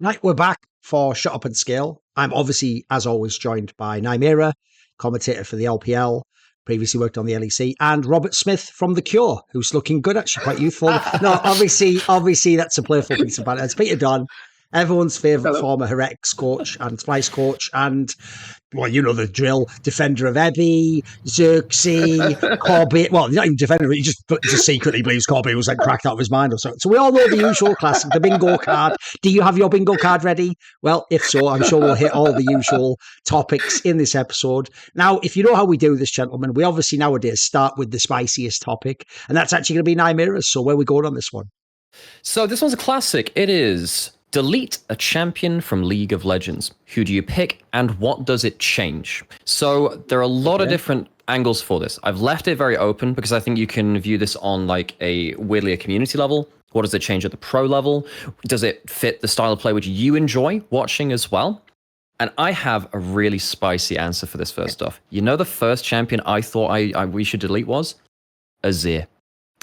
Right, we're back for Shut Up and Scale. I'm obviously, as always, joined by Nymaera, commentator for the LPL, previously worked on the LEC, and Robert Smith from The Cure, who's looking good, actually, quite youthful. No, obviously, that's a playful piece of banter. It's Peter Dunn, everyone's favourite Hello. former Heretics coach and Splice coach, and well, you know the drill. Defender of Ebby, Xerxes, Corby. Well, not even defender, he just secretly believes Corby was like cracked out of his mind or something. So we all know the usual classic, the bingo card. Do you have your bingo card ready? Well, if so, I'm sure we'll hit all the usual topics in this episode. Now, if you know how we do this, gentlemen, we obviously nowadays start with the spiciest topic, and that's actually going to be Nymaera's. So where are we going on this one? So this one's a classic. It is delete a champion from League of Legends. Who do you pick and what does it change? So there are a lot of different angles for this. I've left it very open because I think you can view this on like weirdly a community level. What does it change at the pro level? Does it fit the style of play which you enjoy watching as well? And I have a really spicy answer for this first off. You know the first champion I thought we should delete was? Azir.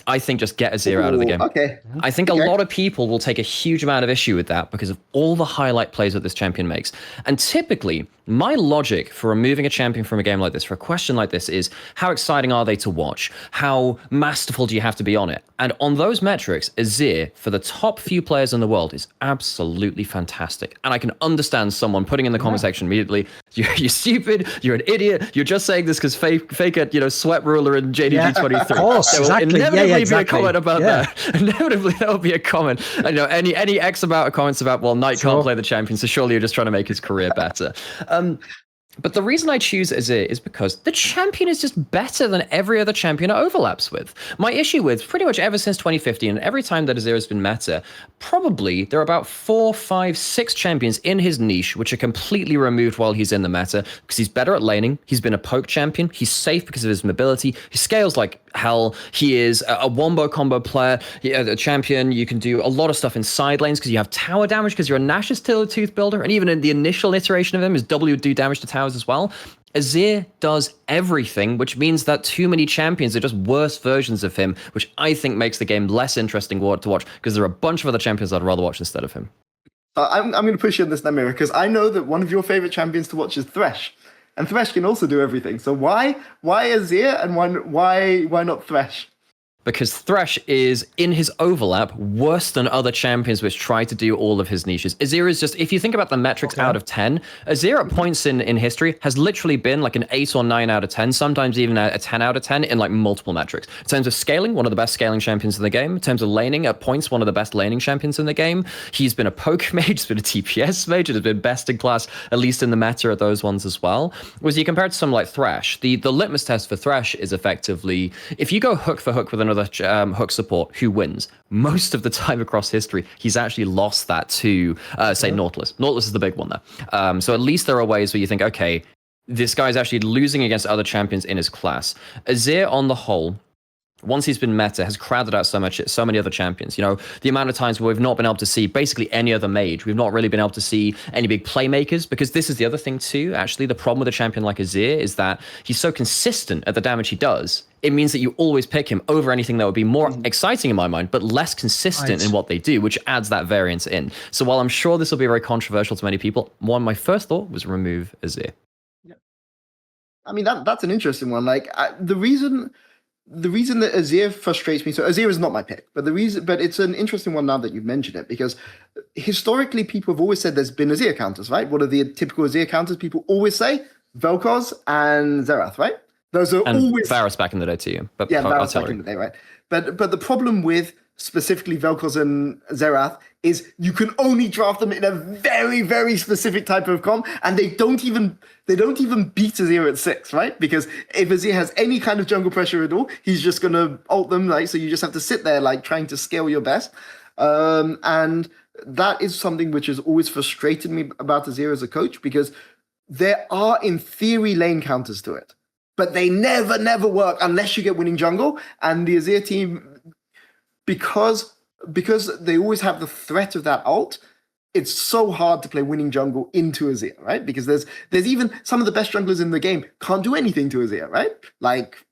I think just get Azir out of the game. Okay. I think a lot of people will take a huge amount of issue with that because of all the highlight plays that this champion makes. And typically, my logic for removing a champion from a game like this, for a question like this, is how exciting are they to watch? How masterful do you have to be on it? And on those metrics, Azir, for the top few players in the world, is absolutely fantastic. And I can understand someone putting in the comment section immediately, you're stupid, you're an idiot, you're just saying this because fake it, sweat ruler and JDG23. Of course, exactly. Inevitably be a comment about that. Inevitably there will be a comment. Any X amount of comments about, well, Knight can't play the champion, so surely you're just trying to make his career better. But the reason I choose Azir is because the champion is just better than every other champion it overlaps with. My issue with pretty much ever since 2015, and every time that Azir has been meta, probably there are about 4, 5, 6 champions in his niche which are completely removed while he's in the meta because he's better at laning. He's been a poke champion. He's safe because of his mobility. He scales like hell. He is a wombo combo player, a champion. You can do a lot of stuff in side lanes because you have tower damage because you're a Nash's Tooth builder. And even in the initial iteration of him, his W do damage to towers as well. Azir does everything, which means that too many champions are just worse versions of him, which I think makes the game less interesting to watch because there are a bunch of other champions I'd rather watch instead of him. I'm going to push you on this, Nymaera, because I know that one of your favorite champions to watch is Thresh. And Thresh can also do everything. So why Azir and why not Thresh? Because Thresh is, in his overlap, worse than other champions which try to do all of his niches. Azir is just, if you think about the metrics out of 10, Azir at points in history has literally been like an 8 or 9 out of 10, sometimes even a 10 out of 10 in like multiple metrics. In terms of scaling, one of the best scaling champions in the game. In terms of laning, at points, one of the best laning champions in the game. He's been a poke mage, he's been a TPS mage, and has been best in class, at least in the meta at those ones as well. Whereas you compare it to something like Thresh, the litmus test for Thresh is effectively, if you go hook for hook with another hook support, who wins? Most of the time across history, he's actually lost that to, say, Nautilus. Nautilus is the big one there. So at least there are ways where you think, okay, this guy's actually losing against other champions in his class. Azir, on the whole, once he's been meta, has crowded out so many other champions. The amount of times where we've not been able to see basically any other mage. We've not really been able to see any big playmakers, because this is the other thing too, actually. The problem with a champion like Azir is that he's so consistent at the damage he does. It means that you always pick him over anything that would be more exciting in my mind, but less consistent in what they do, which adds that variance in. So while I'm sure this will be very controversial to many people, my first thought was remove Azir. Yeah. I mean, that's an interesting one. Like, the reason that Azir frustrates me, so Azir is not my pick, but it's an interesting one now that you've mentioned it, because historically people have always said there's been Azir counters, right? What are the typical Azir counters people always say? Vel'Koz and Xerath, right? Those are always... Varus back in the day too. But yeah, Varus back in the day, right? But the problem with specifically Vel'Koz and Xerath is you can only draft them in a very, very specific type of comp, and they don't even beat Azir at 6, right? Because if Azir has any kind of jungle pressure at all, he's just gonna ult them, like, so you just have to sit there like trying to scale your best. And that is something which has always frustrated me about Azir as a coach, because there are in theory lane counters to it, but they never work unless you get winning jungle. And the Azir team, because they always have the threat of that ult, it's so hard to play winning jungle into Azir, right? Because there's even some of the best junglers in the game can't do anything to Azir, right? Like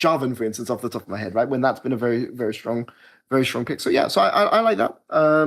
Jarvan, for instance, off the top of my head, right? When that's been a very, very strong very strong pick. So yeah, so I like that.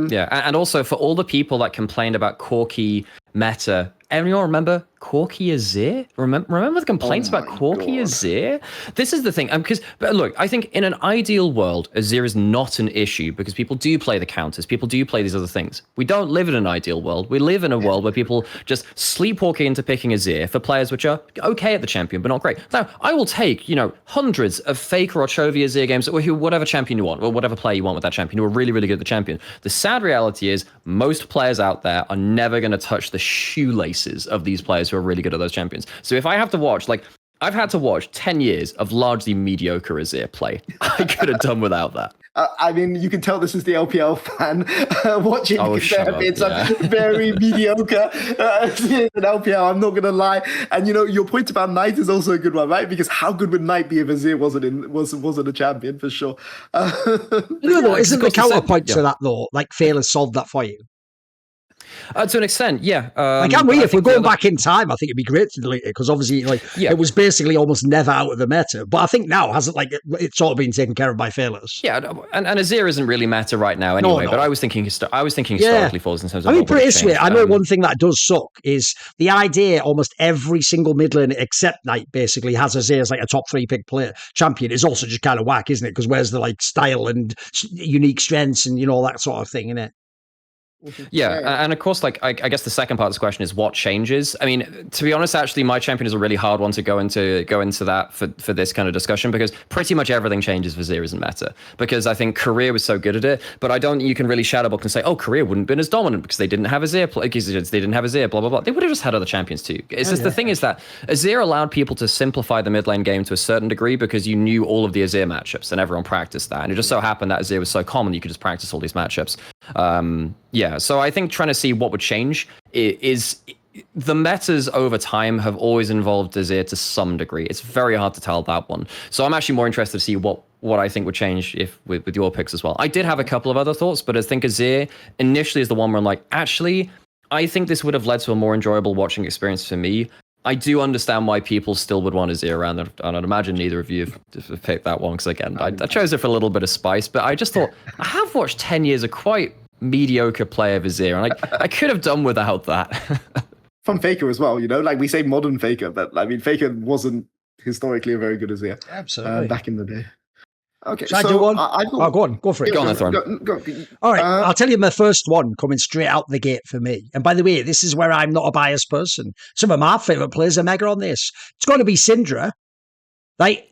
Yeah, and also for all the people that complained about Corki meta, anyone remember Corki Azir? Remember the complaints about Corki Azir? This is the thing, because look, I think in an ideal world, Azir is not an issue because people do play the counters, people do play these other things. We don't live in an ideal world. We live in a world where people just sleepwalk into picking Azir for players which are okay at the champion, but not great. Now, I will take, hundreds of Faker or Chovy Azir games, or whatever champion you want, or whatever player you want with that champion, who are really, really good at the champion. The sad reality is most players out there are never going to touch the shoelaces of these players who are really good at those champions. So if I have to watch, I've had to watch 10 years of largely mediocre Azir play. I could have done without that. I mean, you can tell this is the LPL fan watching. It's a very mediocre an LPL. I'm not going to lie. And your point about Knight is also a good one, right? Because how good would Knight be if Azir wasn't a champion for sure? Isn't the counterpoint to that though? Like Fail has solved that for you. To an extent, yeah. If we're going back in time, I think it'd be great to delete it because obviously, it was basically almost never out of the meta. But I think now hasn't it's sort of been taken care of by failures. Yeah, and Azir isn't really meta right now anyway. No. But I was thinking historically falls in terms of. Put it this way, I know one thing that does suck is the idea. Almost every single mid lane except Knight basically has Azir as a top 3 pick player champion. Is also just kind of whack, isn't it? Because where's the style and unique strengths and all that sort of thing, innit? Yeah, and of course, I guess the second part of this question is what changes. I mean, to be honest, actually, my champion is a really hard one to go into that for this kind of discussion because pretty much everything changes for Azir isn't meta. Because I think Career was so good at it, but I don't. You can really shadowbook and say, oh, Career wouldn't have been as dominant because they didn't have Azir. Because they didn't have Azir. Blah blah blah. They would have just had other champions too. It's just the thing is that Azir allowed people to simplify the mid lane game to a certain degree because you knew all of the Azir matchups and everyone practiced that. And it just so happened that Azir was so common you could just practice all these matchups. Yeah, so I think trying to see what would change is the metas over time have always involved Azir to some degree. It's very hard to tell that one. So I'm actually more interested to see what I think would change if with your picks as well. I did have a couple of other thoughts, but I think Azir initially is the one where I'm like, actually, I think this would have led to a more enjoyable watching experience for me. I do understand why people still would want Azir around, and I'd imagine neither of you have picked that one because, again, I chose it for a little bit of spice, but I just thought, I have watched 10 years of quite mediocre play of Azir, and I could have done without that. From Faker as well, we say modern Faker, but Faker wasn't historically a very good Azir. Absolutely. Back in the day. Okay, Should I do one? Go on. Go for it. Go on, Thorin. Go. All right, I'll tell you my first one coming straight out the gate for me. And by the way, this is where I'm not a biased person. Some of my favourite players are mega on this. It's going to be Syndra.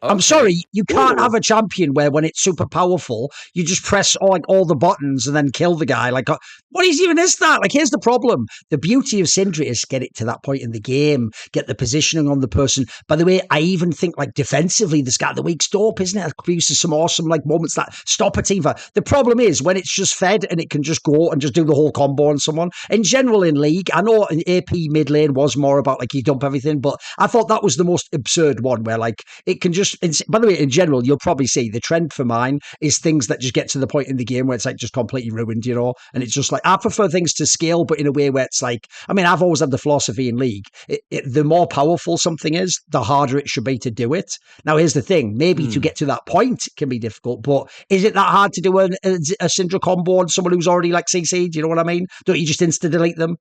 I'm sorry, you can't have a champion where when it's super powerful, you just press all the buttons and then kill the guy. What even is that? Here's the problem. The beauty of Syndra is get it to that point in the game, get the positioning on the person. By the way, I even think defensively, this guy, the week's dope, isn't it? It produces some awesome moments that stop a team. The problem is when it's just fed and it can just go and just do the whole combo on someone. In general, in League, I know in AP mid lane was more about you dump everything, but I thought that was the most absurd one where it can just, by the way, in general, you'll probably see the trend for mine is things that just get to the point in the game where it's just completely ruined, and it's just I prefer things to scale, but in a way where it's I've always had the philosophy in League, the more powerful something is, the harder it should be to do it. Now, here's the thing, maybe to get to that point it can be difficult, but is it that hard to do a Syndra combo on someone who's already CC'd? Do you know what I mean? Don't you just insta-delete them?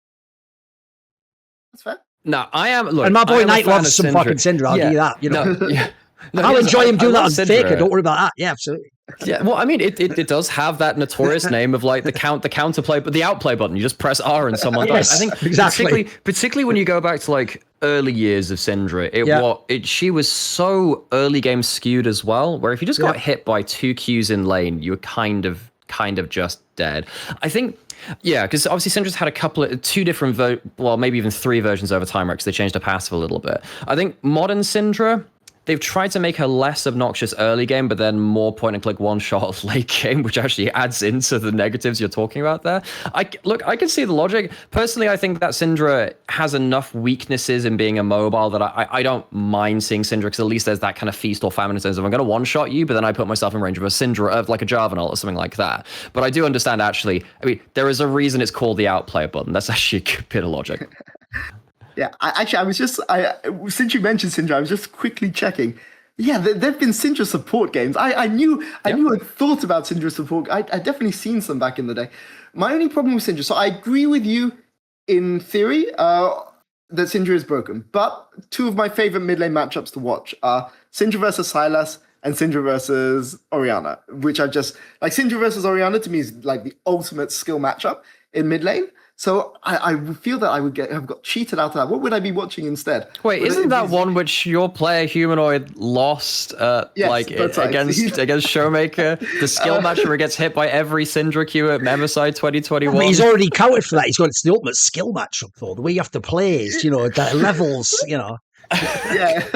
That's fair. No, I am. Look, and my boy Knight loves some fucking Syndra. I'll give you that. I'll enjoy him doing that on Faker. Don't worry about that. Yeah, absolutely. Yeah, well, I mean, it does have that notorious name of the counterplay, but the outplay button. You just press R and someone dies. I think exactly, particularly when you go back to early years of Syndra, she was so early game skewed as well. Where if you just got hit by 2 Qs in lane, you were kind of just dead. I think. Yeah, because obviously Syndra's had two different, maybe even 3 versions over time, because they changed her passive a little bit. I think modern Syndra, they've tried to make her less obnoxious early game, but then more point and click one shot late game, which actually adds into the negatives you're talking about there. I can see the logic. Personally, I think that Syndra has enough weaknesses in being immobile that I don't mind seeing Syndra, because at least there's that kind of feast or famine in terms of I'm going to one shot you, but then I put myself in range of a Syndra, of a Jarvanol or something like that. But I do understand actually, there is a reason it's called the outplayer button. That's actually a good bit of logic. Yeah, I was just since you mentioned Syndra, I was just quickly checking. Yeah, there've been Syndra support games. I knew I'd thought about Syndra support. I definitely seen some back in the day. My only problem with Syndra, so I agree with you in theory that Syndra is broken, but two of my favorite mid lane matchups to watch are Syndra versus Sylas and Syndra versus Orianna, which are just like Syndra versus Orianna to me is like the ultimate skill matchup in mid lane. So I feel that I would have got cheated out of that. What would I be watching instead? Wait, isn't that one which your player Humanoid lost Yes, against Showmaker? The skill match where he gets hit by every Syndra Q at Memicide 2021. He's already counted for that. It's the ultimate skill matchup, though. The way you have to play is, the levels, Yeah.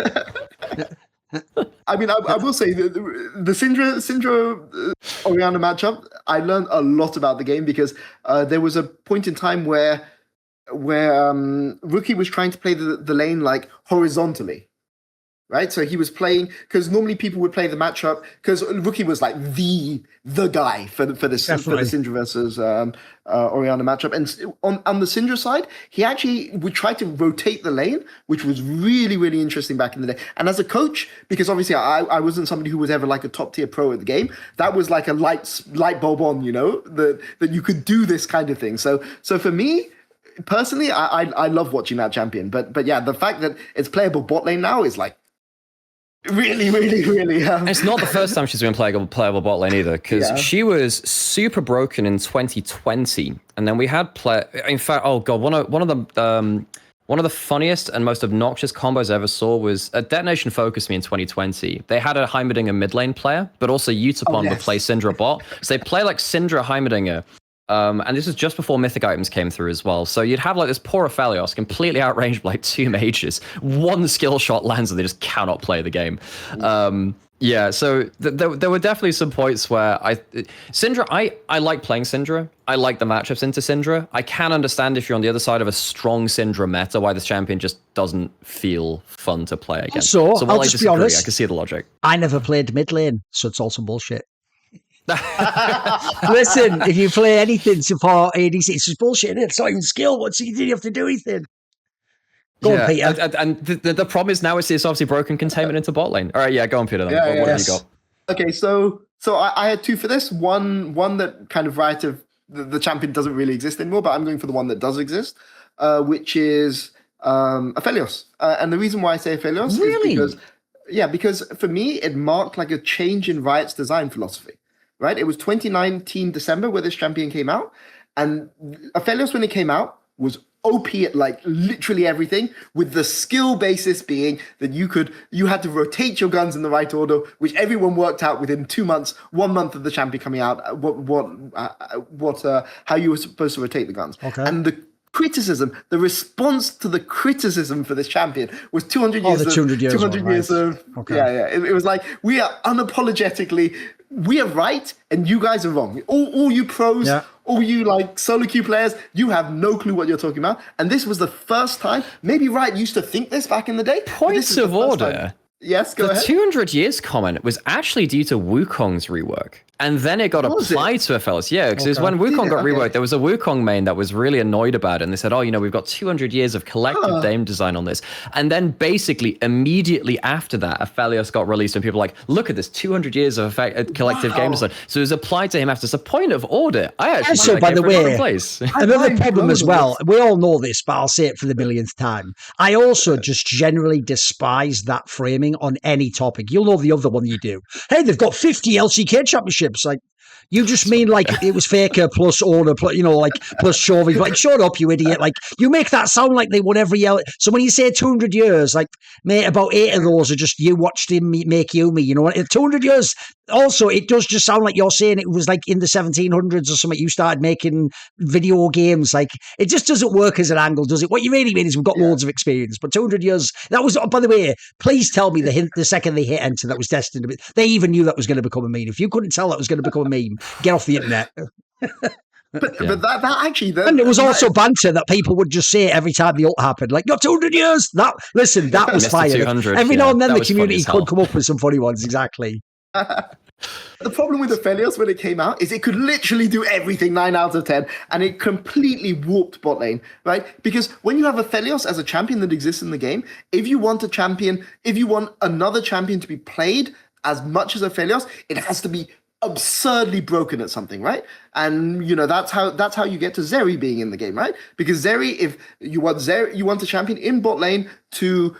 I mean, I will say the Syndra Orianna matchup, I learned a lot about the game because there was a point in time where Rookie was trying to play the lane like horizontally. Right, so he was playing because normally people would play the matchup because Rookie was like the guy for the Syndra versus Orianna matchup, and on the Syndra side, he actually would try to rotate the lane, which was really really interesting back in the day. And as a coach, because obviously I wasn't somebody who was ever like a top tier pro at the game, that was like a light bulb on, that you could do this kind of thing. So for me. Personally, I love watching that champion, but yeah, the fact that it's playable bot lane now is like really, really, really. It's not the first time she's been playable bot lane either, because she was super broken in 2020, and then we had in fact, oh god, one of the funniest and most obnoxious combos I ever saw was Detonation focused me in 2020. They had a Heimerdinger mid lane player, but also Utapon would play Syndra bot, so they play like Syndra Heimerdinger. And this was just before mythic items came through as well. So you'd have like this poor Aphelios completely outranged by like 2 mages. One skill shot lands and they just cannot play the game. Yeah, so there were definitely some points where Syndra, I like playing Syndra. I like the matchups into Syndra. I can understand if you're on the other side of a strong Syndra meta why this champion just doesn't feel fun to play against. So I'll just be honest. I can see the logic. I never played mid lane, so it's all some bullshit. Listen, if you play anything support ADC, it's just bullshit, isn't it? It's not even skill. You didn't have to do anything. Go on, Peter. And the problem is now it's obviously broken containment into bot lane. All right, go on, Peter. Then. What have you got? Okay, so I had 2 for this. One that kind of Riot of the champion doesn't really exist anymore, but I'm going for the one that does exist, which is Aphelios. And the reason why I say Aphelios is because for me it marked like a change in Riot's design philosophy. Right, it was 2019 December where this champion came out, and Aphelios when it came out was OP at like literally everything, with the skill basis being that you had to rotate your guns in the right order, which everyone worked out within 2 months, 1 month of the champion coming out, how you were supposed to rotate the guns. Okay. And the response to the criticism for this champion was 200 years. 200 years of It was like we are unapologetically. We are right and you guys are wrong. All you pros, all you like solo queue players, you have no clue what you're talking about. And this was the first time, maybe Riot used to think this back in the day. Points of order. Yes, go ahead. The 200 years comment was actually due to Wukong's rework. And then it got applied to Aphelios. Yeah, because when Wukong got reworked, there was a Wukong main that was really annoyed about it. And they said, we've got 200 years of collective game design on this. And then basically immediately after that, Aphelios got released and people were like, look at this, 200 years of collective game design. So it was applied to him after. It's a point of order. I actually so, by the way, another problem as well, we all know this, but I'll say it for the millionth time. I also just generally despise that framing on any topic. You'll know the other one you do. Hey, they've got 50 LCK championships. Like, you just mean like it was Faker plus Order, plus Chauvin. Like, shut up, you idiot. Like, you make that sound like they won every year. So when you say 200 years, like, mate, about 8 of those are just you watched him make Yumi, 200 years. Also, it does just sound like you're saying it was like in the 1700s or something you started making video games. Like, it just doesn't work as an angle, does it? What you really mean is we've got loads of experience, but 200 years, that was, by the way, please tell me the second they hit enter that was destined to be, they even knew that was going to become a meme. If you couldn't tell that was going to become a meme, get off the internet. But that actually... and it was also banter that people would just say every time the ult happened. Like, you're 200 years! That was fire. Every now and then the community could come up with some funny ones, exactly. The problem with Aphelios when it came out is it could literally do everything 9 out of 10, and it completely warped bot lane, right? Because when you have Aphelios as a champion that exists in the game, if you want another champion to be played as much as Aphelios, it has to be absurdly broken at something, right? And that's how you get to Zeri being in the game, right? Because Zeri, if you want a champion in bot lane to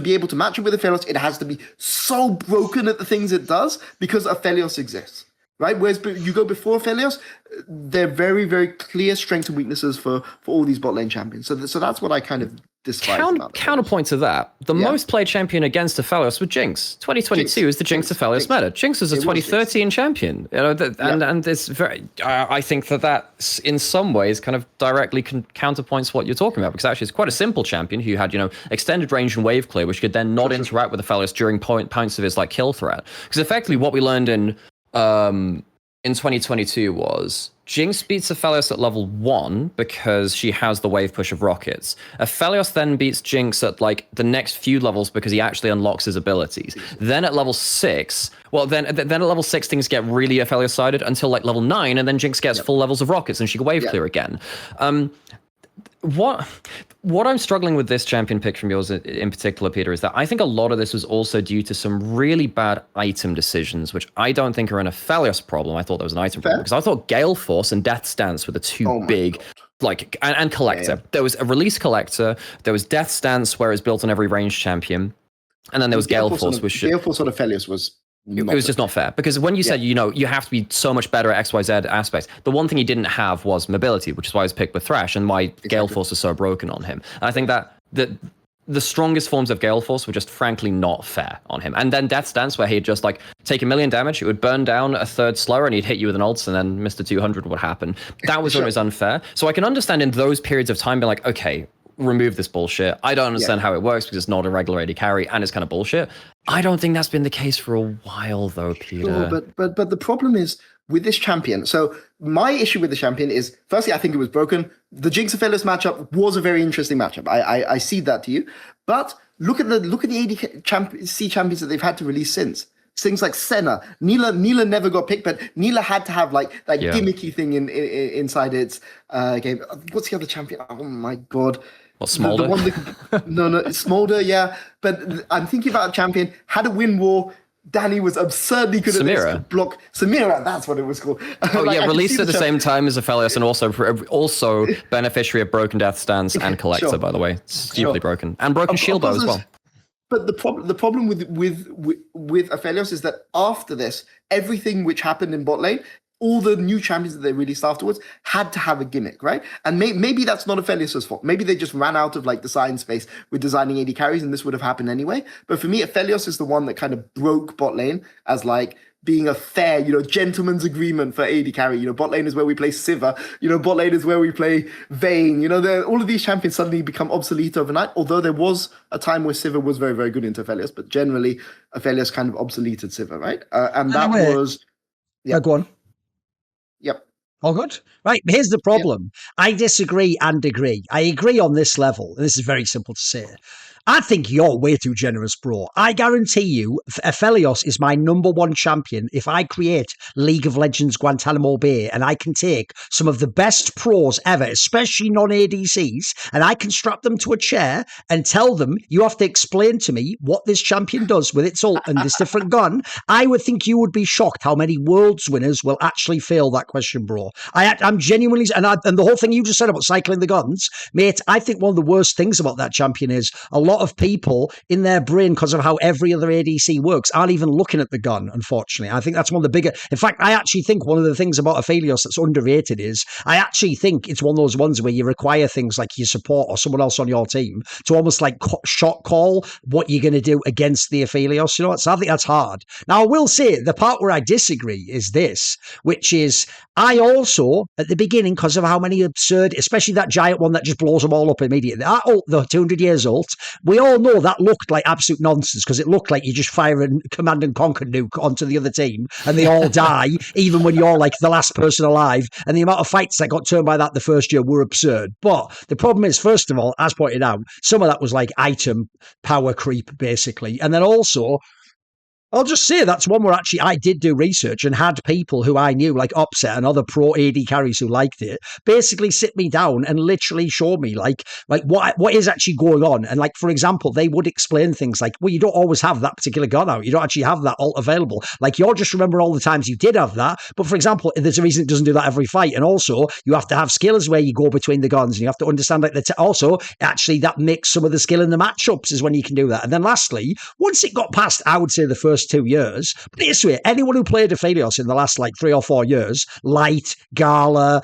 be able to match it with Aphelios, it has to be so broken at the things it does because Aphelios exists, right? Whereas you go before Aphelios, they're very, very clear strengths and weaknesses for all these bot lane champions. So that's what I kind of despise about Counterpoint to that, the most played champion against Aphelios was Jinx. 2022 is the Jinx Aphelios meta. Jinx was a 2013 champion, and it's very. I think that in some ways kind of directly counterpoints what you're talking about, because actually it's quite a simple champion who had extended range and wave clear, which could then not interact with Aphelios during points of his kill threat. Because effectively what we learned in 2022 was Jinx beats Aphelios at level 1 because she has the wave push of rockets. Aphelios then beats Jinx at the next few levels because he actually unlocks his abilities. Then at level 6, then at level 6 things get really Aphelios sided until level 9, and then Jinx gets full levels of rockets and she can wave clear again. What I'm struggling with this champion pick from yours in particular, Peter, is that I think a lot of this was also due to some really bad item decisions, which I don't think are an Aphelios problem. I thought there was an item problem because I thought Gale Force and Death's Dance were the two big, and Collector. Yeah. There was a release Collector, there was Death's Dance where it's built on every ranged champion, and then there was Gale Force, which Gale Force on Aphelios was. It was just not fair, because when you said, you have to be so much better at XYZ aspects, the one thing he didn't have was mobility, which is why he was picked with Thresh and why Gale Force was so broken on him. And I think that the strongest forms of Gale Force were just frankly not fair on him. And then Death's Dance, where he'd just take 1 million damage, it would burn down a third slower and he'd hit you with an ult, and then Mr. 200 would happen. That was always unfair. So I can understand in those periods of time being okay, remove this bullshit. I don't understand how it works because it's not a regular AD carry and it's kind of bullshit. I don't think that's been the case for a while though, Peter. Sure, but the problem is with this champion. So my issue with the champion is, firstly, I think it was broken. The Jinx Aphelios matchup was a very interesting matchup. I see that to you. But look at the ADC champions that they've had to release since. Things like Senna. Neela never got picked, but Neela had to have that gimmicky thing inside its game. What's the other champion? Oh my god. What, Smolder? No, Smolder, yeah. But I'm thinking about a champion, had a win war. Danny was absurdly good at this block. Samira, that's what it was called. Released at the same time as Aphelios, and also beneficiary of Broken Death Stance and Collector, by the way. Stupidly broken. And Broken Shield Bow as well. But the problem with Aphelios is that after this, everything which happened in bot lane, all the new champions that they released afterwards had to have a gimmick, right? And maybe that's not Aphelios' fault. Maybe they just ran out of design space with designing AD carries, and this would have happened anyway. But for me, Aphelios is the one that kind of broke bot lane as being a fair, gentleman's agreement for AD carry. Bot lane is where we play Sivir. Bot lane is where we play Vayne. All of these champions suddenly become obsolete overnight, although there was a time where Sivir was very, very good into Aphelios, but generally Aphelios kind of obsoleted Sivir, right? And that was... Yeah, go on. Yep. All good. Right. Here's the problem. I disagree and agree. I agree on this level. This is very simple to say. I think you're way too generous, bro. I guarantee you, Aphelios is my number one champion if I create League of Legends Guantanamo Bay and I can take some of the best pros ever, especially non-ADCs, and I can strap them to a chair and tell them, you have to explain to me what this champion does with its ult and this different gun. I would think you would be shocked how many Worlds winners will actually fail that question, bro. I'm genuinely, and the whole thing you just said about cycling the guns, mate, I think one of the worst things about that champion is a lot of people in their brain, because of how every other ADC works, aren't even looking at the gun, unfortunately. I think that's one of the bigger... In fact, I actually think one of the things about Aphelios that's underrated is I actually think it's one of those ones where you require things like your support or someone else on your team to almost shot call what you're going to do against the Aphelios. So I think that's hard. Now, I will say the part where I disagree is this, which is I also, at the beginning, because of how many absurd, especially that giant one that just blows them all up immediately, that ult, the 200 years ult, we all know that looked like absolute nonsense because it looked like you just fire a Command and Conquer nuke onto the other team and they all die, even when you're the last person alive. And the amount of fights that got turned by that the first year were absurd. But the problem is, first of all, as pointed out, some of that was item power creep, basically. And then also, I'll just say that's one where actually I did do research and had people who I knew, like Upset and other pro AD carries who liked it, basically sit me down and literally show me like what is actually going on. And like, for example, they would explain things like, well, you don't always have that particular gun out. You don't actually have that ult available. Like, you're just remembering all the times you did have that. But for example, there's a reason it doesn't do that every fight. And also, you have to have skills where you go between the guns, and you have to understand like also actually that makes some of the skill in the matchups is when you can do that. And then lastly, once it got past, I would say the first 2 years. But this way, anyone who played Aphelios in the last like 3 or 4 years, Light, Gala,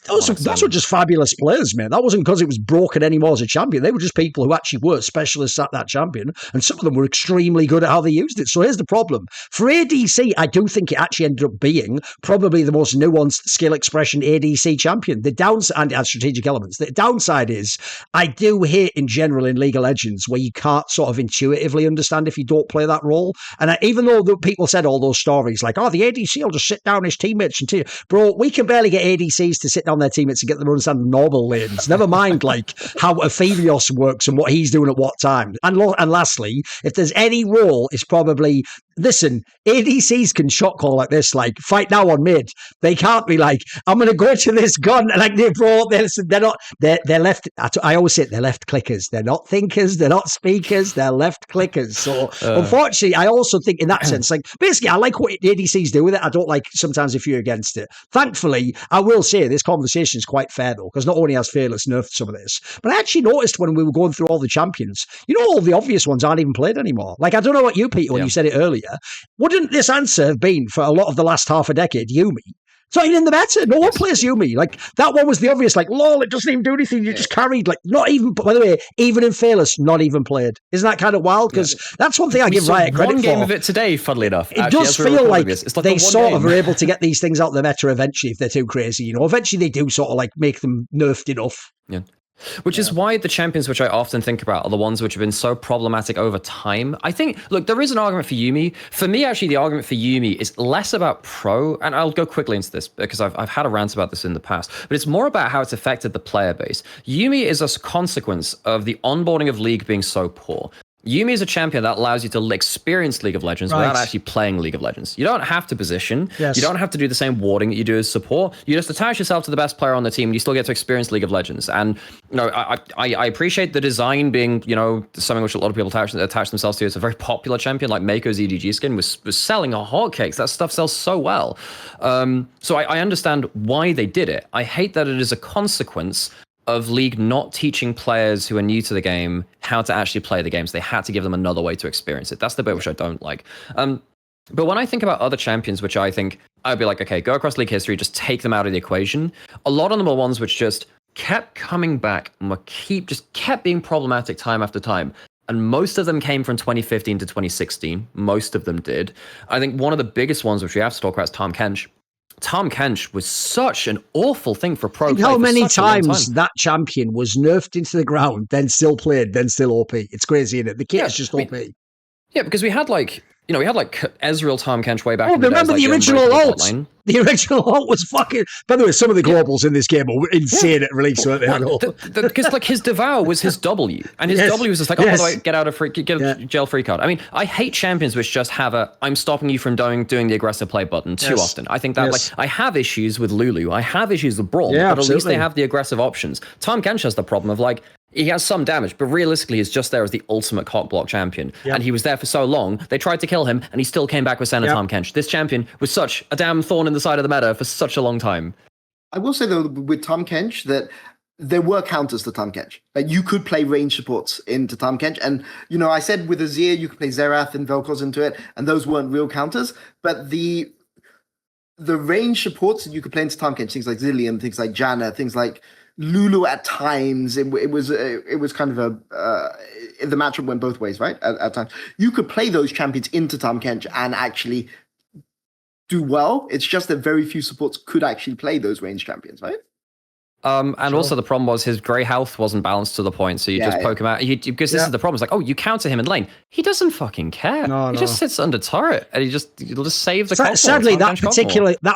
those were just fabulous players, man. That wasn't because it was broken anymore as a champion. They were just people who actually were specialists at that champion, and some of them were extremely good at how they used it. So here's the problem. For ADC, I do think it actually ended up being probably the most nuanced skill expression ADC champion. The downside, and has strategic elements. The downside is, I do hate in general in League of Legends where you can't sort of intuitively understand if you don't play that role. And even though the people said all those stories like, oh, the ADC will just sit down his teammates and bro, we can barely get ADCs to sit down their teammates and get them to understand normal lanes. Never mind like how Aphelios works and what he's doing at what time. And lastly, if there's any role, it's probably, listen, ADCs can shot call like this, like fight now on mid. They can't be like, I'm going to go to this gun. Like they're not, they're left. I always say they're left clickers. They're not thinkers. They're not speakers. They're left clickers. So unfortunately, I also think in that sense, like basically, I like what ADCs do with it. I don't like sometimes if you're against it. Thankfully, I will say this conversation is quite fair though, because not only has Fearless nerfed some of this, but I actually noticed when we were going through all the champions, all the obvious ones aren't even played anymore. Like, I don't know what you, Peter, when you said it earlier, wouldn't this answer have been for a lot of the last half a decade, Yumi? It's not even in the meta. No one plays Yumi. Like, that one was the obvious, like, lol, it doesn't even do anything. You just carried, like, not even, by the way, even in Fearless, not even played. Isn't that kind of wild? Because that's one thing I give Riot credit for. One game of it today, funnily enough. It does feel like they sort of are able to get these things out the meta eventually if they're too crazy. Eventually they do sort of, like, make them nerfed enough. Yeah. Which is why the champions which I often think about are the ones which have been so problematic over time. I think, look, there is an argument for Yumi. For me, actually, the argument for Yumi is less about pro, and I'll go quickly into this because I've had a rant about this in the past, but it's more about how it's affected the player base. Yumi is a consequence of the onboarding of League being so poor. Yumi is a champion that allows you to experience League of Legends without actually playing League of Legends. You don't have to position. Yes. You don't have to do the same warding that you do as support. You just attach yourself to the best player on the team and you still get to experience League of Legends. And I appreciate the design being, something which a lot of people attach themselves to. It's a very popular champion, like Mako's EDG skin was selling a hotcakes. That stuff sells so well. So I understand why they did it. I hate that it is a consequence of League not teaching players who are new to the game how to actually play the games. They had to give them another way to experience it. That's the bit which I don't like. But when I think about other champions, which I think I'd be like, okay, go across League history, just take them out of the equation. A lot of them are ones which just kept coming back and kept being problematic time after time. And most of them came from 2015 to 2016. Most of them did. I think one of the biggest ones which we have to talk about is Tahm Kench. Tahm Kench was such an awful thing for pro play. How many times that champion was nerfed into the ground, then still played, then still OP? It's crazy, isn't it? The kit is just OP. Yeah, because we had Ezreal Tahm Kench way back in the days. Remember the original ult? The original ult was fucking... By the way, some of the globals in this game were insane at release, weren't they? Because his Devour was his W, and his W was just like, how do I get out of a jail free card? I mean, I hate champions which just have I'm stopping you from doing the aggressive play button too often. I think that I have issues with Lulu, I have issues with Brawl, but at least they have the aggressive options. Tahm Kench has the problem of he has some damage, but realistically he's just there as the ultimate cockblock champion. Yep. And he was there for so long, they tried to kill him, and he still came back with Tahm Kench. This champion was such a damn thorn in the side of the meta for such a long time. I will say, though, with Tahm Kench, that there were counters to Tahm Kench. You could play range supports into Tahm Kench. And, I said with Azir, you could play Xerath and Vel'Koz into it, and those weren't real counters. But the range supports that you could play into Tahm Kench, things like Zillion, things like Janna, things like Lulu at times, it was kind of the matchup went both ways, right? At times, you could play those champions into Tahm Kench and actually do well. It's just that very few supports could actually play those range champions, right? And also the problem was his grey health wasn't balanced to the point, so you just poke him out. Because this is the problem. It's like, oh, you counter him in lane. He doesn't fucking care. He just sits under turret and he'll just save the combo. Sadly, that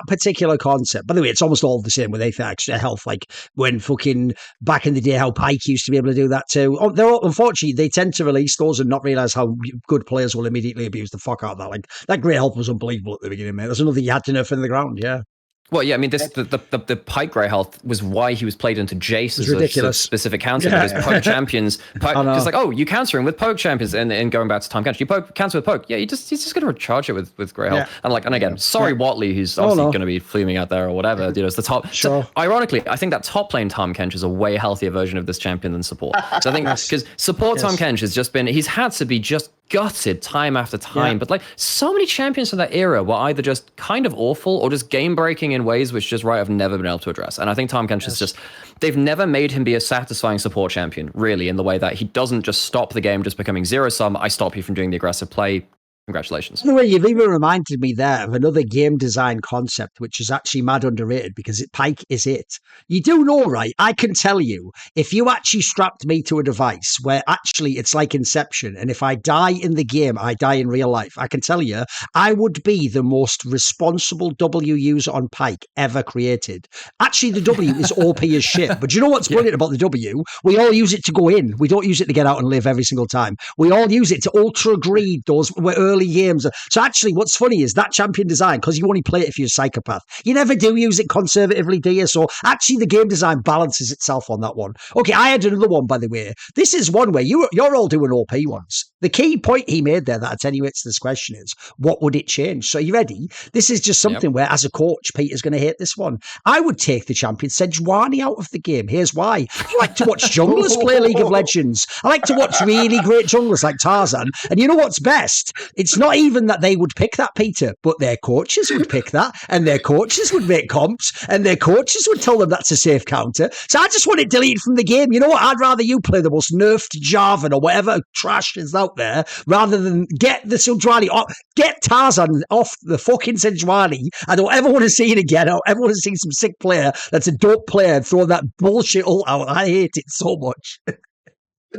particular concept, by the way, it's almost all the same with Apex health. Like when fucking back in the day, how Pyke used to be able to do that too. Unfortunately, they tend to release those and not realize how good players will immediately abuse the fuck out of that. Like that grey health was unbelievable at the beginning, mate. There's another you had to nerf in the ground, yeah. Well, yeah, I mean, the Pyke grey health was why he was played into Jace as a specific counter, because poke champions, because like, oh, you counter him with poke champions, and going back to time counter, you counter with poke, yeah, he's just going to recharge it with grey health, and again, sorry Watley, who's obviously going to be fluming out there or whatever, it's the top. Sure. So, ironically, I think that top lane Tahm Kench is a way healthier version of this champion than support. So I think because support Tahm Kench has just been, he's had to be just gutted time after time, but like so many champions from that era were either just kind of awful or just game breaking in ways which just Riot have never been able to address. And I think Tahm Kench is just, they've never made him be a satisfying support champion, really, in the way that he doesn't just stop the game just becoming zero sum. I stop you from doing the aggressive play. Congratulations. By the way, you've even reminded me there of another game design concept, which is actually mad underrated because Pyke is it. You do know, right? I can tell you, if you actually strapped me to a device where actually it's like Inception, and if I die in the game, I die in real life, I can tell you, I would be the most responsible W user on Pyke ever created. Actually, the W is OP as shit, but you know what's brilliant about the W? We all use it to go in. We don't use it to get out and live every single time. We all use it to ultra greed those early games. So actually, what's funny is that champion design, because you only play it if you're a psychopath. You never do use it conservatively, do you? So actually, the game design balances itself on that one. Okay, I had another one, by the way. This is one where you're all doing OP ones. The key point he made there that attenuates this question is, what would it change? So are you ready? This is just something where, as a coach, Peter's going to hate this one. I would take the champion Sejuani out of the game. Here's why. I like to watch junglers play League of Legends. I like to watch really great junglers like Tarzan. And you know what's best? It's not even that they would pick that, Peter, but their coaches would pick that, and their coaches would make comps, and their coaches would tell them that's a safe counter. So I just want it deleted from the game. You know what? I'd rather you play the most nerfed Jarvan or whatever trash is out there, rather than get the Sejuani off, get Tarzan off the fucking Sejuani. I don't ever want to see it again. I don't ever want to see some sick player that's a dope player and throw that bullshit ult out. I hate it so much.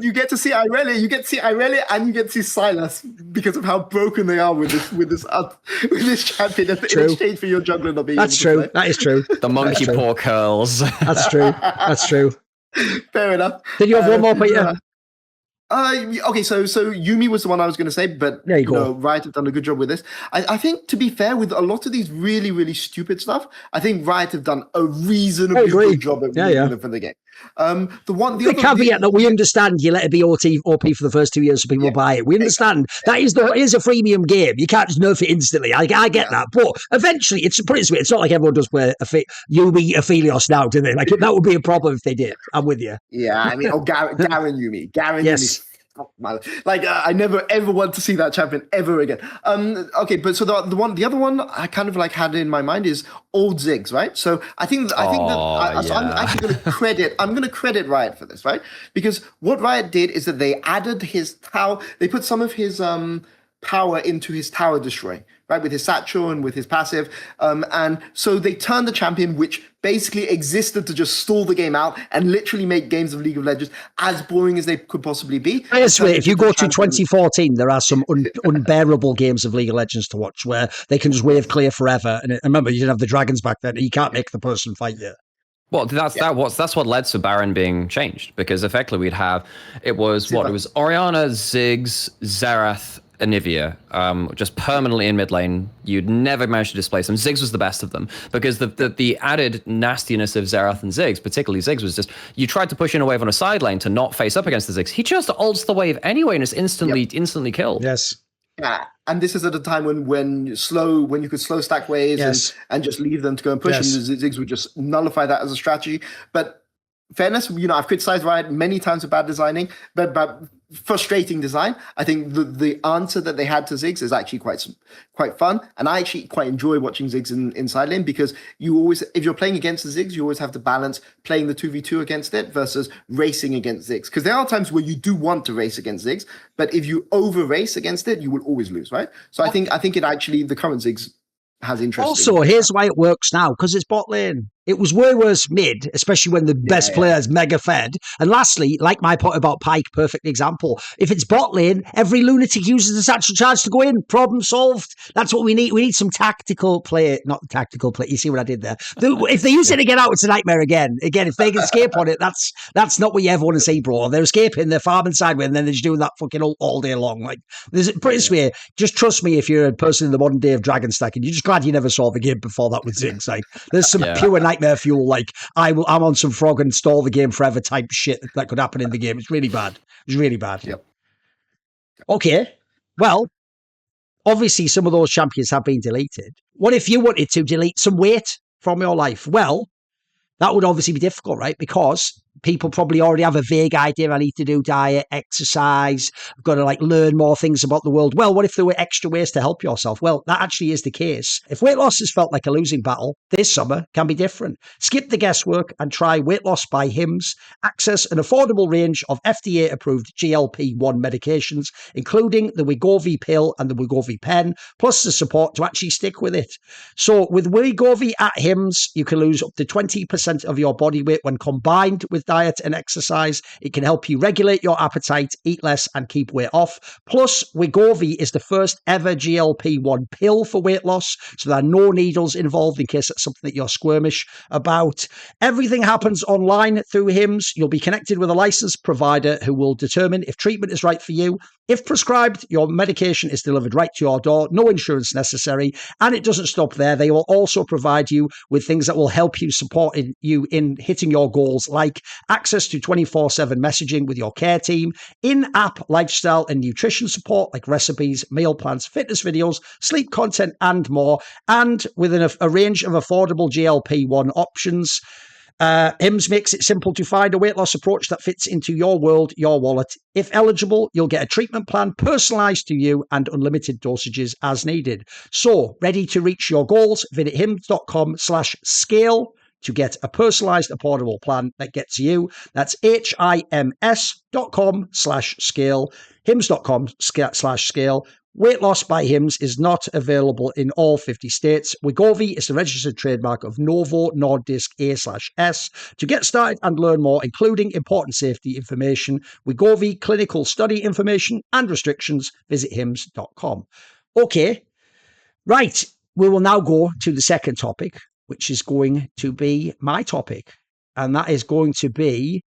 You get to see Irelia, and you get to see Silas because of how broken they are with this champion in exchange for your jungler not being able to play. That is true. The monkey paw curls. That's true. That's true. Fair enough. Did you have one more, Peter? Okay, so Yuumi was the one I was going to say, but Riot have done a good job with this. I think, to be fair, with a lot of these really, really stupid stuff, I think Riot have done a reasonably good job at for the game. The caveat that we understand you let it be OP for the first 2 years so people buy it. We understand that is a freemium game. You can't just nerf it instantly. I get that, but eventually it's not like everyone does play Yuumi Aphelios now, do they? Like that would be a problem if they did. I'm with you. Yeah, I mean, Garen Yuumi. Yuumi. I never ever want to see that champion ever again. Okay, but so the other one I kind of like had in my mind is old Ziggs, right? So I'm actually going to credit Riot for this, right? Because what Riot did is that they added his tower. They put some of his power into his tower destroy, right, with his satchel and with his passive, and so they turned the champion, which basically existed to just stall the game out and literally make games of League of Legends as boring as they could possibly be. Yes, if you go to 2014, there are some unbearable games of League of Legends to watch where they can just wave clear forever. And remember, you didn't have the dragons back then. You can't make the person fight you. Well, that's what led to Baron being changed, because effectively it was Orianna, Ziggs, Xerath, Anivia, just permanently in mid lane. You'd never manage to displace them. Ziggs was the best of them, because the added nastiness of Xerath and Ziggs, particularly Ziggs, was just you tried to push in a wave on a side lane to not face up against the Ziggs. He just ults the wave anyway and is instantly killed. Yes. Yeah, and this is at a time when you could slow stack waves and just leave them to go and push, and Ziggs would just nullify that as a strategy. But fairness, I've criticized Riot many times for bad designing, but frustrating design. I think the answer that they had to Ziggs is actually quite fun, and I actually quite enjoy watching Ziggs in side lane, because you always, if you're playing against the Ziggs, you always have to balance playing the 2v2 against it versus racing against Ziggs, because there are times where you do want to race against Ziggs, but if you over race against it, you will always lose, right? So I think it actually, the current Ziggs has interest. Also, here's why it works now, because it's bot lane. It was way worse mid, especially when the best players mega fed. And lastly, like my point about Pyke, perfect example. If it's bot lane, every lunatic uses the satchel charge to go in. Problem solved. That's what we need. We need some tactical play, not tactical play. You see what I did there? If they use it to get out, it's a nightmare again. Again, if they can escape on it, that's not what you ever want to see, bro. They're escaping, they're farming sideways, and then they're just doing that fucking all day long. Like, there's British way. Just trust me, if you're a person in the modern day of dragon stacking, you're just glad you never saw the game before that with Ziggs. Like, there's some pure nightmare fuel. Like, I'm on some frog and stall the game forever type shit that could happen in the game. It's really bad. It's really bad. Yep. Okay. Well, obviously some of those champions have been deleted. What if you wanted to delete some weight from your life? Well, that would obviously be difficult, right? Because people probably already have a vague idea. I need to do diet, exercise. I've got to learn more things about the world. Well, what if there were extra ways to help yourself? Well, that actually is the case. If weight loss has felt like a losing battle, this summer can be different. Skip the guesswork and try weight loss by Hims. Access an affordable range of FDA-approved GLP-1 medications, including the Wegovy pill and the Wegovy pen, plus the support to actually stick with it. So with Wegovy at Hims, you can lose up to 20% of your body weight when combined with diet and exercise. It can help you regulate your appetite, eat less, and keep weight off. Plus, Wegovy is the first ever GLP-1 pill for weight loss, so there are no needles involved in case that's something that you're squirmish about. Everything happens online through Hims. You'll be connected with a licensed provider who will determine if treatment is right for you. If prescribed, your medication is delivered right to your door, no insurance necessary, and it doesn't stop there. They will also provide you with things that will help you support you in hitting your goals, like access to 24/7 messaging with your care team, in-app lifestyle and nutrition support like recipes, meal plans, fitness videos, sleep content, and more, and within a range of affordable GLP-1 options. Hims makes it simple to find a weight loss approach that fits into your world, your wallet. If eligible, you'll get a treatment plan personalized to you and unlimited dosages as needed. So, ready to reach your goals? Visit hims.com/scale to get a personalized, affordable plan that gets you. That's HIMS.com/scale, hims.com/scale. Weight loss by Hims is not available in all 50 states. Wegovy is the registered trademark of Novo Nordisk A/S. To get started and learn more, including important safety information, Wegovy clinical study information and restrictions, visit hims.com. Okay, right. We will now go to the second topic, which is going to be my topic. And that is going to be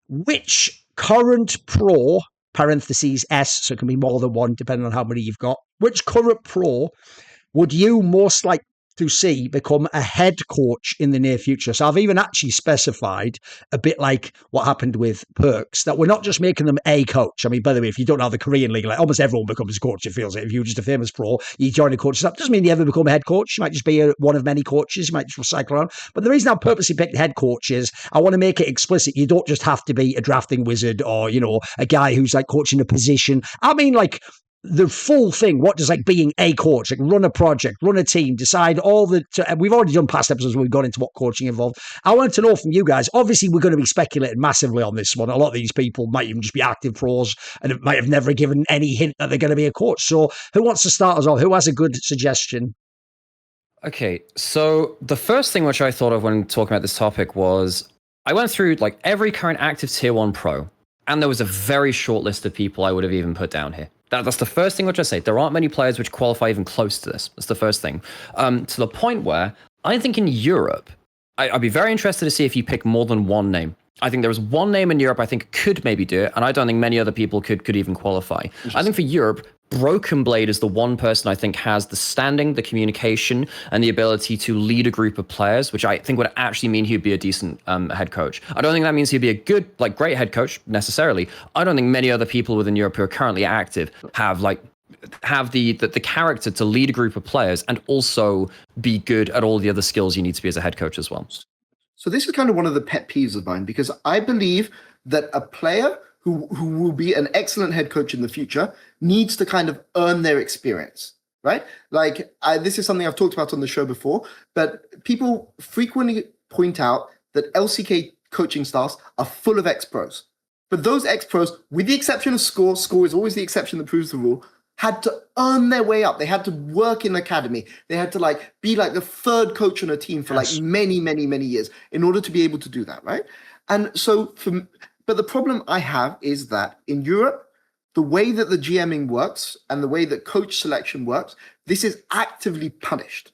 which current pro, parentheses S, so it can be more than one depending on how many you've got, which current pro would you most like to see become a head coach in the near future? So I've even actually specified, a bit like what happened with Perkz, that we're not just making them a coach. I mean, by the way, if you don't know the Korean league, like almost everyone becomes a coach, it feels like. If you're just a famous pro, you join a coach. That doesn't mean you ever become a head coach. You might just be one of many coaches. You might just recycle around. But the reason I purposely picked head coach is I want to make it explicit. You don't just have to be a drafting wizard or, a guy who's coaching a position. I mean, the full thing. What does being a coach, run a project, run a team, decide all the, we've already done past episodes where we've gone into what coaching involved. I want to know from you guys, obviously we're going to be speculating massively on this one. A lot of these people might even just be active pros and it might have never given any hint that they're going to be a coach. So who wants to start us off? Who has a good suggestion? Okay, so the first thing which I thought of when talking about this topic was I went through every current active tier 1 pro, and there was a very short list of people I would have even put down here. That's the first thing which I say. There aren't many players which qualify even close to this. That's the first thing. To the point where I think in Europe, I'd be very interested to see if you pick more than one name. I think there was one name in Europe I think could maybe do it, and I don't think many other people could even qualify. I think for Europe, Broken Blade is the one person I think has the standing, the communication, and the ability to lead a group of players, which I think would actually mean he'd be a decent head coach. I don't think that means he'd be a good, great head coach necessarily. I don't think many other people within Europe who are currently active have the character to lead a group of players and also be good at all the other skills you need to be as a head coach as well. So this is kind of one of the pet peeves of mine, because I believe that a player who will be an excellent head coach in the future needs to kind of earn their experience, right? This is something I've talked about on the show before, but people frequently point out that LCK coaching staffs are full of ex-pros. But those ex-pros, with the exception of Score is always the exception that proves the rule, had to earn their way up. They had to work in the academy. They had to like be like the third coach on a team for like many, many, many years in order to be able to do that, right? And so, but the problem I have is that in Europe, the way that the GMing works and the way that coach selection works, this is actively punished,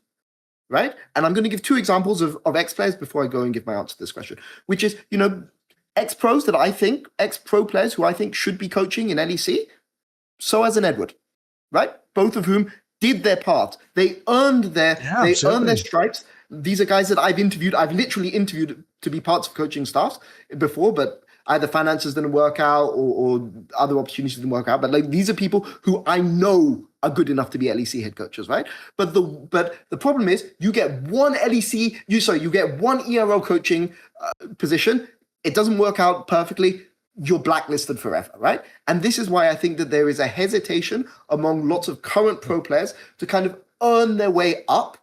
right? And I'm going to give two examples of ex-players before I go and give my answer to this question, which is, you know, ex-pros that I think, ex-pro players who I think should be coaching in LEC, Soaz and Edward, right? Both of whom did their part. They earned their stripes. These are guys that I've interviewed. I've literally interviewed to be parts of coaching staffs before, but either finances didn't work out or other opportunities didn't work out. But like these are people who I know are good enough to be LEC head coaches, right? But the problem is you get one you get one ERO coaching position. It doesn't work out perfectly. You're blacklisted forever, right? And this is why I think that there is a hesitation among lots of current pro players to kind of earn their way up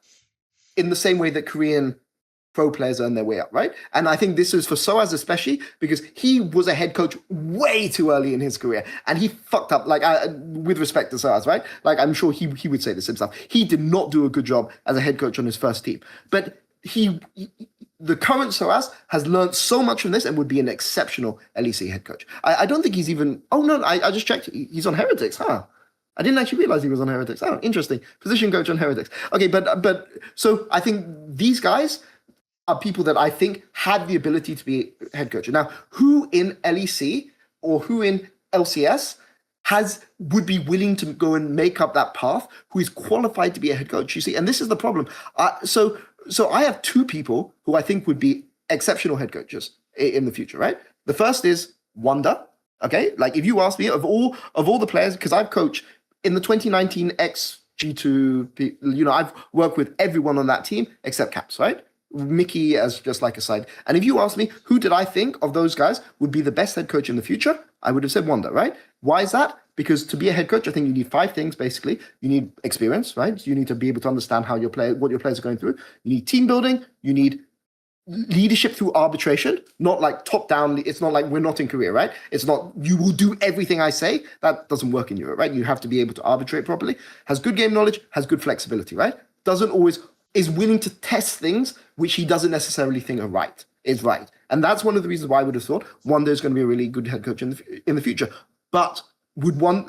in the same way that Korean pro players earn their way up, right? And I think this is for Soaz especially because he was a head coach way too early in his career and he fucked up, like with respect to Soaz, right? Like I'm sure he would say this himself. He did not do a good job as a head coach on his first team, but the current Soaz has learned so much from this and would be an exceptional LEC head coach. I don't think he's even, I just checked. He's on Heretics, huh? I didn't actually realize he was on Heretics. Oh, interesting. Position coach on Heretics. Okay, but so I think these guys are people that I think had the ability to be head coach. Now, who in LEC or who in LCS would be willing to go and make up that path, who is qualified to be a head coach, you see? And this is the problem. So I have two people who I think would be exceptional head coaches in the future, right? The first is Wonder, okay? Like if you ask me of all the players, because I've coached in the 2019 G2, you know, I've worked with everyone on that team except Caps, right? Mickey as just like a side. And if you ask me, who did I think of those guys would be the best head coach in the future? I would have said Wonder, right? Why is that? Because to be a head coach, I think you need 5 things, basically. You need experience, right? You need to be able to understand what your players are going through. You need team building. You need leadership through arbitration, not like top down. It's not like we're not in Korea, right? It's not, you will do everything I say. That doesn't work in Europe, right? You have to be able to arbitrate properly. Has good game knowledge, has good flexibility, right? Is willing to test things which he doesn't necessarily think is right. And that's one of the reasons why I would have thought Wonder is going to be a really good head coach in the future. But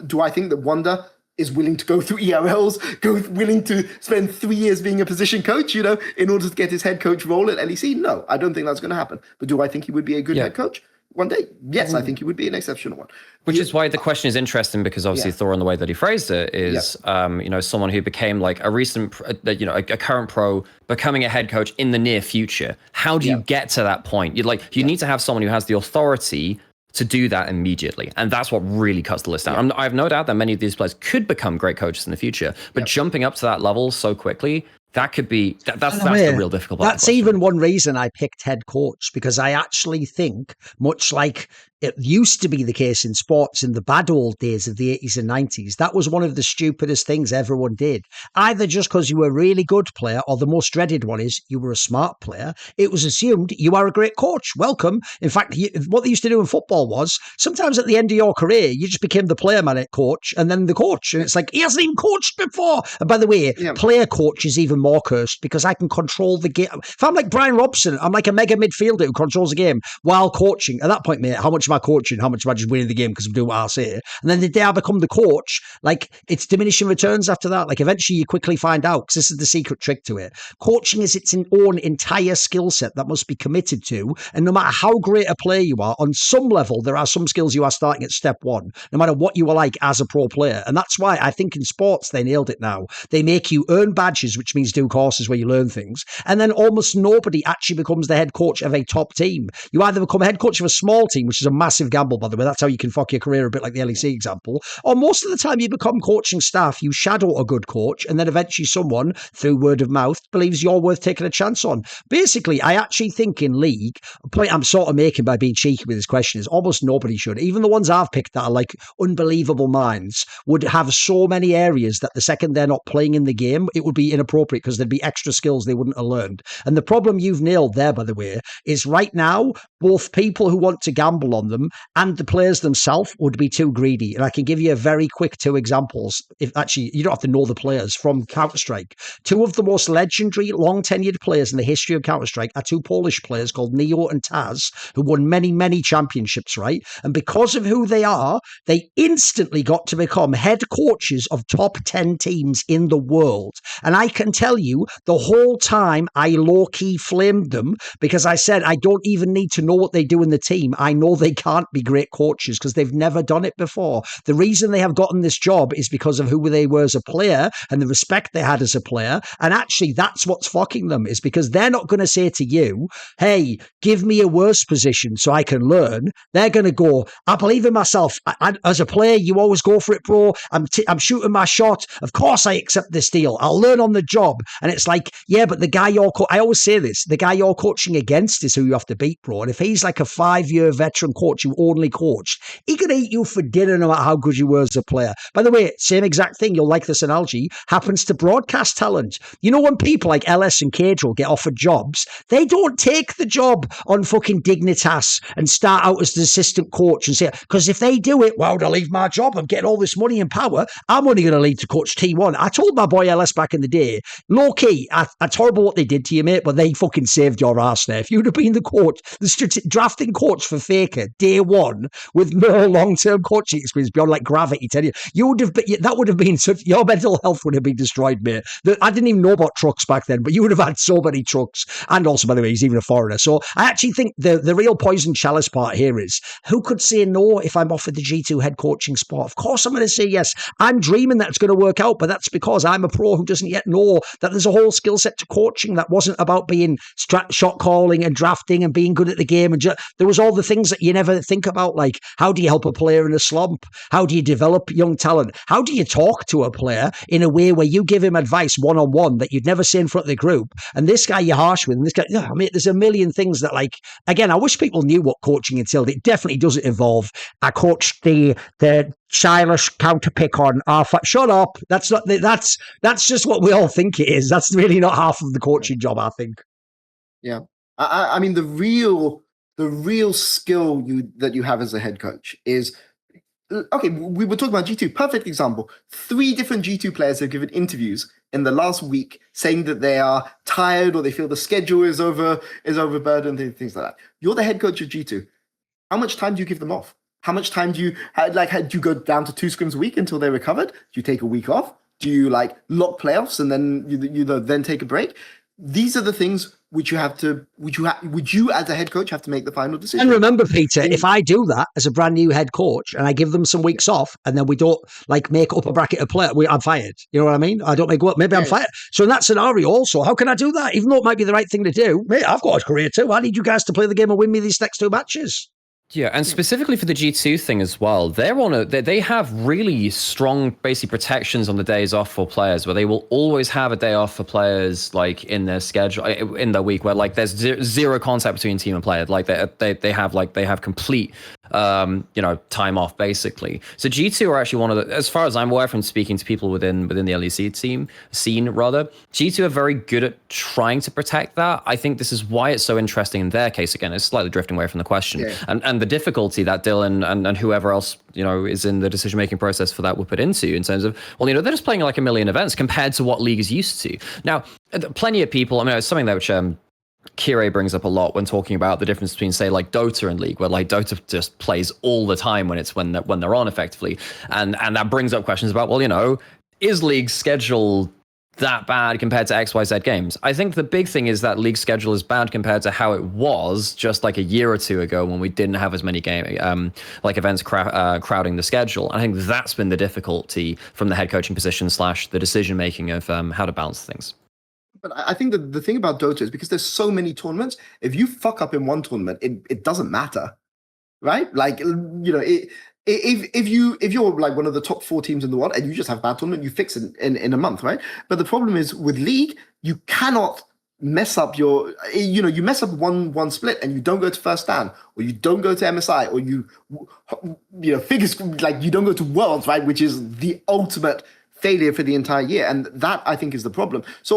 do I think that Wonder is willing to go through ERLs, willing to spend 3 years being a position coach, you know, in order to get his head coach role at LEC? No, I don't think that's going to happen. But do I think he would be a good head coach one day? Yes, I think he would be an exceptional one. Which is why the question is interesting, because obviously Thorin, the way that he phrased it is, you know, someone who became like a recent, you know, a current pro becoming a head coach in the near future. How do you get to that point? You need to have someone who has the authority to do that immediately. And that's what really cuts the list down. I have no doubt that many of these players could become great coaches in the future, but jumping up to that level so quickly, that could be, that's the real difficult part. That's even one reason I picked head coach, because I actually think, much like it used to be the case in sports in the bad old days of the 80s and 90s, that was one of the stupidest things everyone did. Either just because you were a really good player, or the most dreaded one is you were a smart player. It was assumed you are a great coach. Welcome. In fact, what they used to do in football was sometimes at the end of your career, you just became the player man at coach and then the coach. And it's like, he hasn't even coached before. And by the way, player coach is even more cursed because I can control the game. If I'm like Brian Robson, I'm like a mega midfielder who controls the game while coaching. At that point, mate, how much am I coaching? How much am I just winning the game because I'm doing what I say? And then the day I become the coach, like, it's diminishing returns after that. Like, eventually you quickly find out, because this is the secret trick to it. Coaching is its own entire skill set that must be committed to. And no matter how great a player you are, on some level, there are some skills you are starting at step one, no matter what you are like as a pro player. And that's why I think in sports, they nailed it now. They make you earn badges, which means do courses where you learn things. And then almost nobody actually becomes the head coach of a top team. You either become a head coach of a small team, which is a massive gamble, by the way. That's how you can fuck your career, a bit like the LEC example. Or most of the time you become coaching staff, you shadow a good coach, and then eventually someone, through word of mouth, believes you're worth taking a chance on. Basically, I actually think in League, a point I'm sort of making by being cheeky with this question is almost nobody should. Even the ones I've picked that are like unbelievable minds would have so many areas that the second they're not playing in the game, it would be inappropriate it because there'd be extra skills they wouldn't have learned. And the problem you've nailed there, by the way, is right now, both people who want to gamble on them and the players themselves would be too greedy. And I can give you a very quick 2 examples. If actually, you don't have to know the players from Counter-Strike. 2 of the most legendary, long-tenured players in the history of Counter-Strike are 2 Polish players called Neo and Taz, who won many, many championships, right? And because of who they are, they instantly got to become head coaches of top 10 teams in the world. And I can tell you, the whole time I low-key flamed them because I said, I don't even need to know what they do in the team. I know they can't be great coaches because they've never done it before. The reason they have gotten this job is because of who they were as a player and the respect they had as a player. And actually, that's what's fucking them, is because they're not going to say to you, hey, give me a worse position so I can learn. They're going to go, I believe in myself. As a player, you always go for it, bro. I'm shooting my shot. Of course I accept this deal. I'll learn on the job. And it's like, yeah, but the guy I always say this, the guy you're coaching against is who you have to beat, bro. And if he's like a 5-year veteran coach who only coached, he could eat you for dinner no matter how good you were as a player. By the way, same exact thing, you'll like this analogy, happens to broadcast talent. You know, when people like LS and Cadril get offered jobs, they don't take the job on fucking Dignitas and start out as the assistant coach and say, because if they do it, well, they'll leave my job. I'm getting all this money and power. I'm only going to leave to coach T1. I told my boy LS back in the day, low key, it's horrible what they did to you, mate, but they fucking saved your ass there. If you'd have been the coach, the drafting coach for Faker day one with no long-term coaching experience beyond like gravity, tell you, that would have been such, your mental health would have been destroyed, mate. I didn't even know about trucks back then, but you would have had so many trucks. And also, by the way, he's even a foreigner. So I actually think the real poison chalice part here is, who could say no if I'm offered the G2 head coaching spot? Of course I'm going to say yes. I'm dreaming that it's going to work out, but that's because I'm a pro who doesn't yet know that there's a whole skill set to coaching that wasn't about being shot calling and drafting and being good at the game. And there was all the things that you never think about, like how do you help a player in a slump? How do you develop young talent? How do you talk to a player in a way where you give him advice one-on-one that you'd never say in front of the group? And this guy you're harsh with, and this guy, I mean, there's a million things that, like, again, I wish people knew what coaching entailed. It definitely doesn't involve, I coached the childish counter pick on Arthur. Shut up. That's just what we all think it is. That's really not half of the coaching job, I think. Yeah. I mean, the real skill that you have as a head coach is, okay, we were talking about G2. Perfect example. 3 different G2 players have given interviews in the last week saying that they are tired or they feel the schedule is overburdened, things like that. You're the head coach of G2. How much time do you give them off? How much time do you go down to 2 scrims a week until they're recovered? Do you take a week off? Do you like lock playoffs and then you then take a break? These are the things which you as a head coach have to make the final decision. And remember, Peter, if I do that as a brand new head coach and I give them some weeks off and then we don't like make up a bracket of player, I'm fired. You know what I mean? I don't make up. Maybe I'm fired. So in that scenario also, how can I do that? Even though it might be the right thing to do, mate, I've got a career too. I need you guys to play the game and win me these next 2 matches. Yeah, and specifically for the G2 thing as well, they have really strong basic protections on the days off for players, where they will always have a day off for players, like in their schedule, in their week, where like there's zero contact between team and player. Like they have complete time off basically. So G2 are actually one of the, as far as I'm aware from speaking to people within the LEC scene, G2 are very good at trying to protect that. I think this is why it's so interesting in their case. Again, it's slightly drifting away from the question, and the difficulty that Dylan and whoever else is in the decision-making process for that will put into, in terms of, well, they're just playing like a million events compared to what League is used to. Now, plenty of people, I mean, it's something that which Kire brings up a lot when talking about the difference between, say, like Dota and League, where like Dota just plays all the time when they're on effectively, and that brings up questions about, well, is League's schedule that bad compared to XYZ games? I think the big thing is that League schedule is bad compared to how it was just like a year or 2 ago when we didn't have as many events crowding the schedule. I think that's been the difficulty from the head coaching position / the decision making of how to balance things. But I think that the thing about Dota is because there's so many tournaments, if you fuck up in one tournament, it doesn't matter, right? Like, if you're like one of the top 4 teams in the world and you just have a bad tournament, you fix it in a month, right? But the problem is with League, you cannot mess up you mess up one split and you don't go to first stand, or you don't go to MSI, or figures, like you don't go to Worlds, right? Which is the ultimate failure for the entire year, and that I think is the problem. So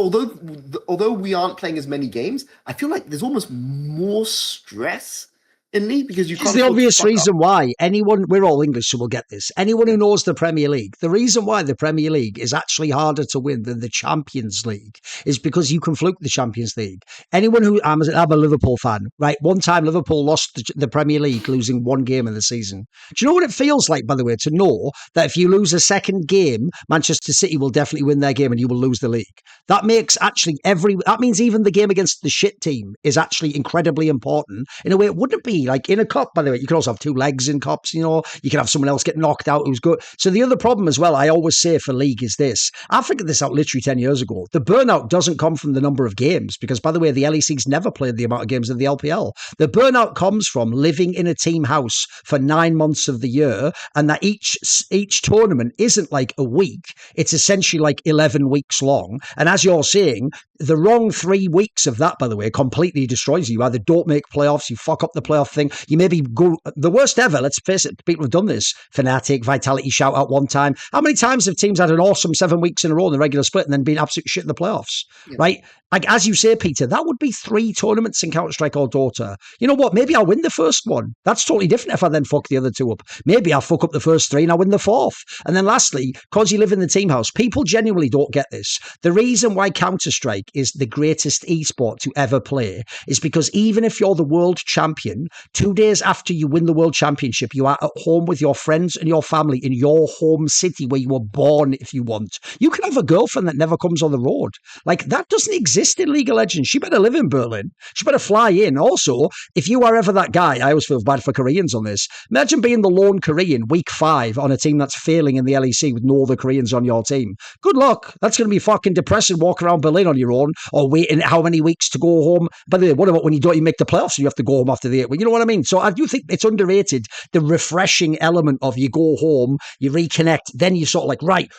although we aren't playing as many games, I feel like there's almost more stress in League because you can't. It's the obvious reason why we're all English, so we'll get this. Anyone who knows the Premier League, the reason why the Premier League is actually harder to win than the Champions League is because you can fluke the Champions League. Anyone who, I'm a Liverpool fan, right? One time Liverpool lost the Premier League, losing one game in the season. Do you know what it feels like, by the way, to know that if you lose a second game, Manchester City will definitely win their game and you will lose the league? That makes that means even the game against the shit team is actually incredibly important in a way it wouldn't be. Like in a cup, by the way, you can also have two legs in cups, you can have someone else get knocked out who's good. So the other problem as well, I always say for league is this. I figured this out literally 10 years ago. The burnout doesn't come from the number of games because, by the way, the LEC's never played the amount of games of the LPL. The burnout comes from living in a team house for 9 months of the year and that each tournament isn't like a week. It's essentially like 11 weeks long. And as you're saying, the wrong 3 weeks of that, by the way, completely destroys you. You either don't make playoffs, you fuck up the playoff thing, you maybe go the worst ever. Let's face it, people have done this. Fnatic, Vitality shout out one time. How many times have teams had an awesome 7 weeks in a row in the regular split and then been absolute shit in the playoffs? Yeah. Right? Like, as you say, Peter, that would be 3 tournaments in Counter-Strike or Dota. You know what? Maybe I'll win the first one. That's totally different if I then fuck the other 2 up. Maybe I'll fuck up the first 3 and I'll win the 4th. And then lastly, because you live in the team house, people genuinely don't get this. The reason why Counter-Strike is the greatest esport to ever play is because even if you're the world champion, 2 days after you win the world championship, you are at home with your friends and your family in your home city where you were born if you want. You can have a girlfriend that never comes on the road. Like, that doesn't exist in League of Legends. She better live in Berlin. She better fly in. Also, if you are ever that guy, I always feel bad for Koreans on this. Imagine being the lone Korean week 5 on a team that's failing in the LEC with no other Koreans on your team. Good luck. That's going to be fucking depressing. Walk around Berlin on your own or waiting how many weeks to go home. By the way, what about when you don't even make the playoffs and you have to go home after the 8 weeks? You know what I mean? So I do think it's underrated, the refreshing element of you go home, you reconnect, then you sort of like, right,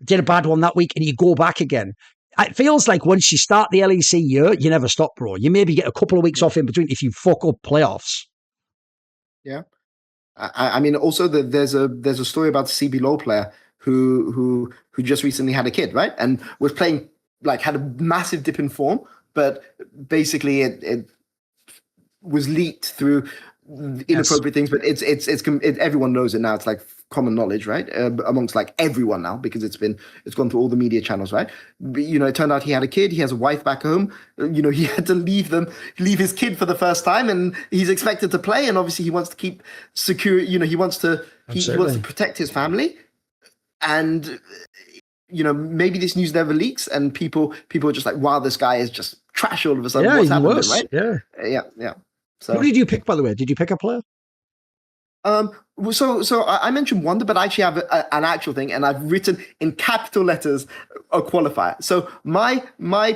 did a bad one that week and you go back again. It feels like once you start the LEC year, you never stop, bro. You maybe get a couple of weeks off in between if you fuck up playoffs. Yeah. I mean, also there's a story about a CB LoL player who just recently had a kid, right? And was playing, like, had a massive dip in form, but basically it was leaked through inappropriate things. But it's everyone knows it now. It's like common knowledge, right? Amongst like everyone now, because it's gone through all the media channels, right? But, it turned out he had a kid. He has a wife back home. He had to leave his kid for the first time, and he's expected to play. And obviously, he wants to keep secure. He wants to protect his family, and maybe this news never leaks, and people are just like, wow, this guy is just trash all of a sudden. Yeah, what's happened, worse. Right? Yeah. So, who did you pick, by the way? Did you pick a player? So I mentioned Wonder, but I actually have an actual thing, and I've written in capital letters a qualifier. So my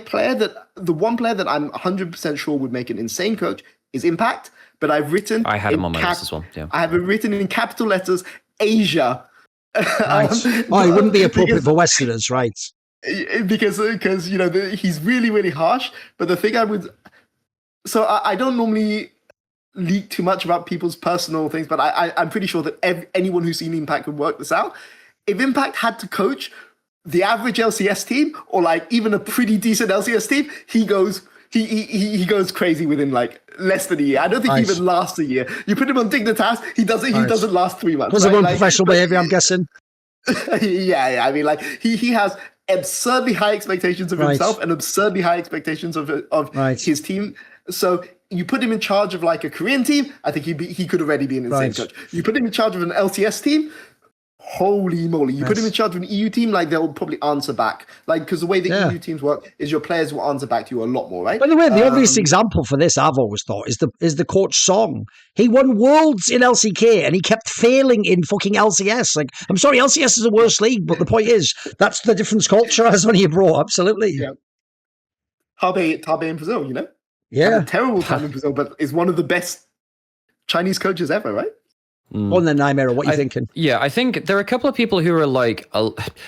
player the one player that I'm 100% sure would make an insane coach is Impact, but I've written. I had him on my list as well. Yeah, I have it written in capital letters Asia. Right. It wouldn't be appropriate for Westerners, right? Because he's really, really harsh. But the thing I don't normally leak too much about people's personal things, but I'm pretty sure that anyone who's seen Impact would work this out. If Impact had to coach the average LCS team, or like even a pretty decent LCS team, he goes crazy within like less than a year. I don't think he even lasts a year. You put him on Dignitas, he doesn't last 3 months. Was it unprofessional behavior, I'm guessing? Yeah. I mean, like he has absurdly high expectations of himself and absurdly high expectations of his team. So you put him in charge of like a Korean team, I think he could already be an insane coach. You put him in charge of an LCS team, holy moly. You put him in charge of an EU team, like they'll probably answer back. Like, because the way the EU teams work is your players will answer back to you a lot more, right? By the way, the obvious example for this, I've always thought, is the coach Song. He won Worlds in LCK and he kept failing in fucking LCS. Like, I'm sorry, LCS is a worse league, but the point is, that's the difference culture has when you bro. Absolutely. Yeah. Tabe in Brazil, Yeah. Had a terrible time in Brazil, but is one of the best Chinese coaches ever, right? On the Nymaera, what are you thinking? Yeah, I think there are a couple of people who are like,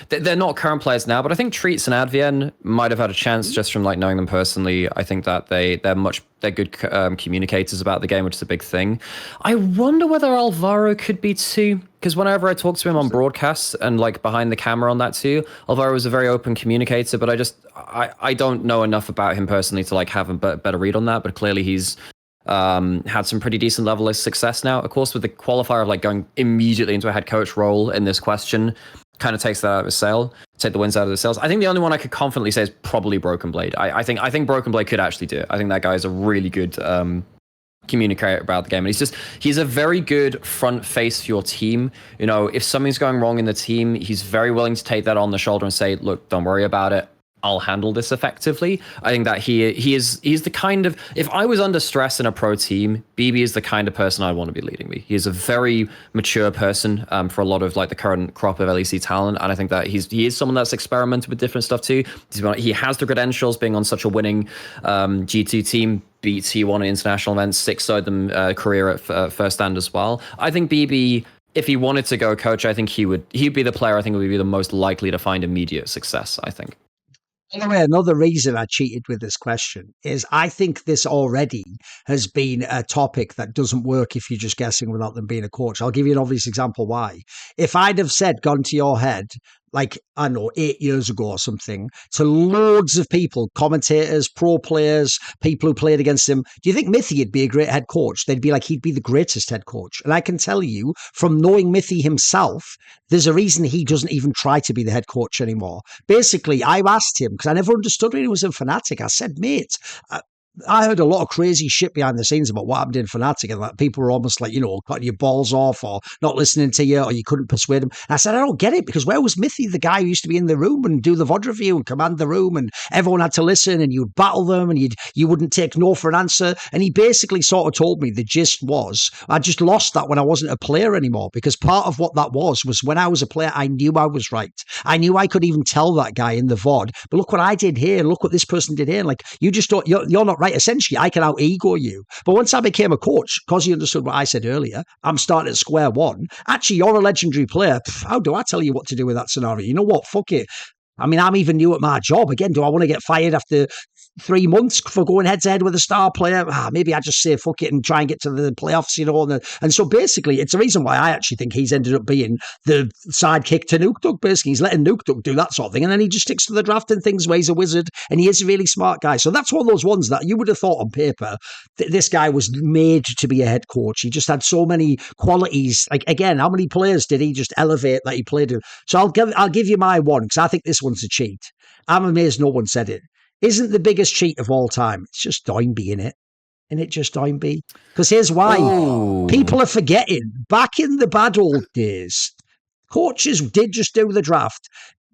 they're not current players now, but I think Treats and Advienne might have had a chance just from like knowing them personally. I think that they're good communicators about the game, which is a big thing. I wonder whether Alvaro could be too. because whenever I talk to him on broadcasts and like behind the camera on that too, although I was a very open communicator, but I don't know enough about him personally to like have a better read on that. But clearly he's had some pretty decent level of success now. Of course, with the qualifier of like going immediately into a head coach role in this question, kind of takes that out of his sail, take the wins out of the sails. I think the only one I could confidently say is probably Broken Blade. I think Broken Blade could actually do it. I think that guy is a really good communicator about the game, and he's a very good front face for your team. You know, if something's going wrong in the team, he's very willing to take that on the shoulder and say, look, don't worry about it, I'll handle this effectively. I think that he's the kind of, if I was under stress in a pro team, BB is the kind of person I want to be leading me. He is a very mature person for a lot of like the current crop of LEC talent, and I think that he is someone that's experimented with different stuff too. He has the credentials, being on such a winning G2 team, beat T1 at international events, 6-0'd them career at first stand as well. I think BB, if he wanted to go coach, I think he'd be the player I think would be the most likely to find immediate success, I think. Anyway, another reason I cheated with this question is I think this already has been a topic that doesn't work if you're just guessing without them being a coach. I'll give you an obvious example why. If I'd have gone to your head, like, I don't know, 8 years ago or something, to loads of people, commentators, pro players, people who played against him, do you think Mithy would be a great head coach? They'd be like, he'd be the greatest head coach. And I can tell you, from knowing Mithy himself, there's a reason he doesn't even try to be the head coach anymore. Basically, I asked him, because I never understood when he was in Fnatic, I said, mate, I heard a lot of crazy shit behind the scenes about what happened in Fnatic, and that people were almost like, you know, cutting your balls off or not listening to you, or you couldn't persuade them. And I said, I don't get it, because where was Mithy, the guy who used to be in the room and do the VOD review and command the room, and everyone had to listen, and you'd battle them, and you wouldn't take no for an answer. And he basically sort of told me the gist was, I just lost that when I wasn't a player anymore, because part of what that was when I was a player, I knew I was right. I knew I could even tell that guy in the VOD, but look what I did here, and look what this person did here. And like, you just don't, you're not right. Essentially, I can out-ego you. But once I became a coach, because you understood what I said earlier, I'm starting at square one. Actually, you're a legendary player. How do I tell you what to do with that scenario? You know what? Fuck it. I mean, I'm even new at my job. Again, do I want to get fired after 3 months for going head-to-head with a star player? Maybe I just say fuck it and try and get to the playoffs, you know. And so basically, it's the reason why I actually think he's ended up being the sidekick to Nuke Duck. Basically, he's letting Nuke Duck do that sort of thing, and then he just sticks to the drafting things where he's a wizard, and he is a really smart guy. So that's one of those ones that you would have thought on paper this guy was made to be a head coach. He just had so many qualities. Like, again, how many players did he just elevate that he played with? So I'll give you my one, because I think this one's a cheat. I'm amazed no one said it. Isn't the biggest cheat of all time? It's just Doinby, innit? Isn't it just Doinby? Because here's why. Ooh. People are forgetting. Back in the bad old days, coaches did just do the draft.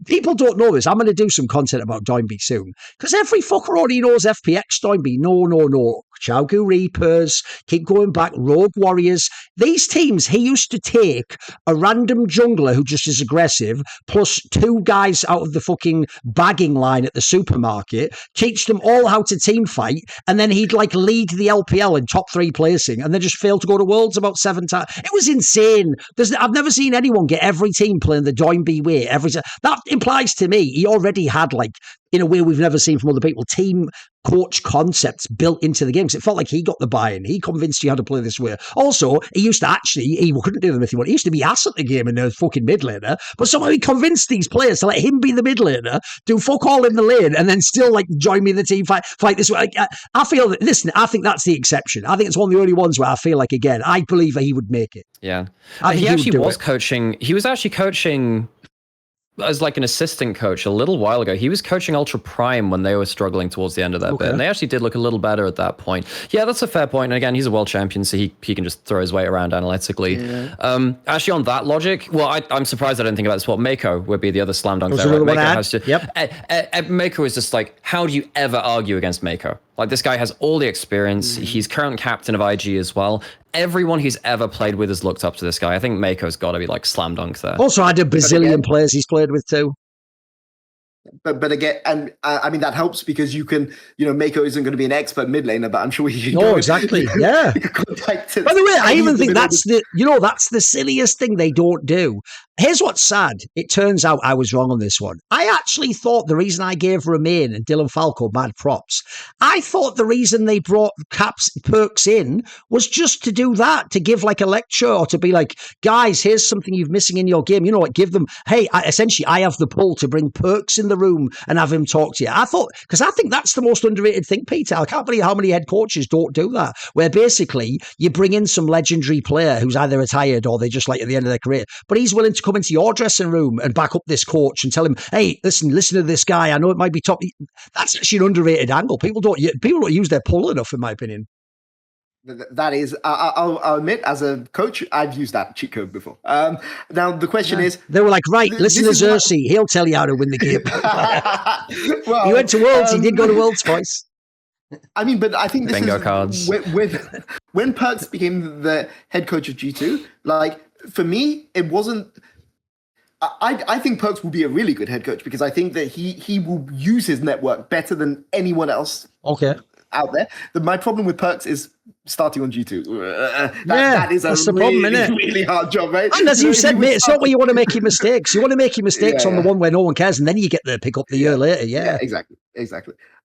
People don't know this. I'm going to do some content about Doinby soon. Because every fucker already knows FPX Doinby. No. Chowgu Reapers, keep going back, Rogue Warriors. These teams, he used to take a random jungler who just is aggressive, plus 2 guys out of the fucking bagging line at the supermarket, teach them all how to team fight, and then he'd like lead the LPL in top 3 placing, and then just fail to go to Worlds about 7 times. It was insane. I've never seen anyone get every team playing the Doinby way. That implies to me he already had, like, in a way we've never seen from other people, team coach concepts built into the games. It felt like he got the buy-in. He convinced you how to play this way. Also, he couldn't do the Mythy one. He used to be ass at the game in the fucking mid laner, but somehow he convinced these players to let him be the mid laner, do fuck all in the lane, and then still like join me in the team fight this way. I feel that, listen, I think that's the exception. I think it's one of the only ones where I feel like, again, I believe that he would make it. Yeah. He actually was coaching. He was actually coaching as like an assistant coach a little while ago. He was coaching Ultra Prime when they were struggling towards the end of that bit, and they actually did look a little better at that point. Yeah, that's a fair point. And again, he's a world champion, so he can just throw his weight around analytically. Yeah. Actually, on that logic, well, I'm surprised I didn't think about this. Well, Mako would be the other slam dunk there. Right? Mako is just like, how do you ever argue against Mako? Like, this guy has all the experience. He's current captain of IG as well. Everyone he's ever played with has looked up to this guy. I think Mako's got to be like slam dunk there. Also, I had a bazillion players he's played with too. But again, and I mean that helps because you can, Mako isn't going to be an expert mid laner, but I'm sure he can. No, exactly. Yeah. By the way, I even think that's that's the silliest thing they don't do. Here's what's sad. It turns out I was wrong on this one. I actually thought the reason I gave Romain and Dylan Falco mad props, I thought the reason they brought Perkz in was just to do that, to give like a lecture or to be like, guys, here's something you're missing in your game. Give them, hey, essentially, I have the pull to bring Perkz in the room and have him talk to you. I thought, because I think that's the most underrated thing, Peter. I can't believe how many head coaches don't do that, where basically you bring in some legendary player who's either retired or they just like at the end of their career, but he's willing to come into your dressing room and back up this coach and tell him, hey, listen to this guy. I know it might be top. That's actually an underrated angle. People don't use their pull enough, in my opinion. That is, I'll admit, as a coach, I've used that cheat code before. Now the question is, they were like, right, listen to Xerxes. He'll tell you how to win the game. Well, he went to Worlds. He did go to Worlds twice. I mean, but I think this Bingo is cards. When Perkz became the head coach of G2, like for me, it wasn't. I think Perkz will be a really good head coach because I think that he will use his network better than anyone else. Okay. Out there. My problem with Perkz is starting on G2. That is a really hard job, right? And as you said, mate, it's not where you want to make your mistakes. You want to make your mistakes on the one where no one cares, and then you get to pick up the year later. Yeah, exactly.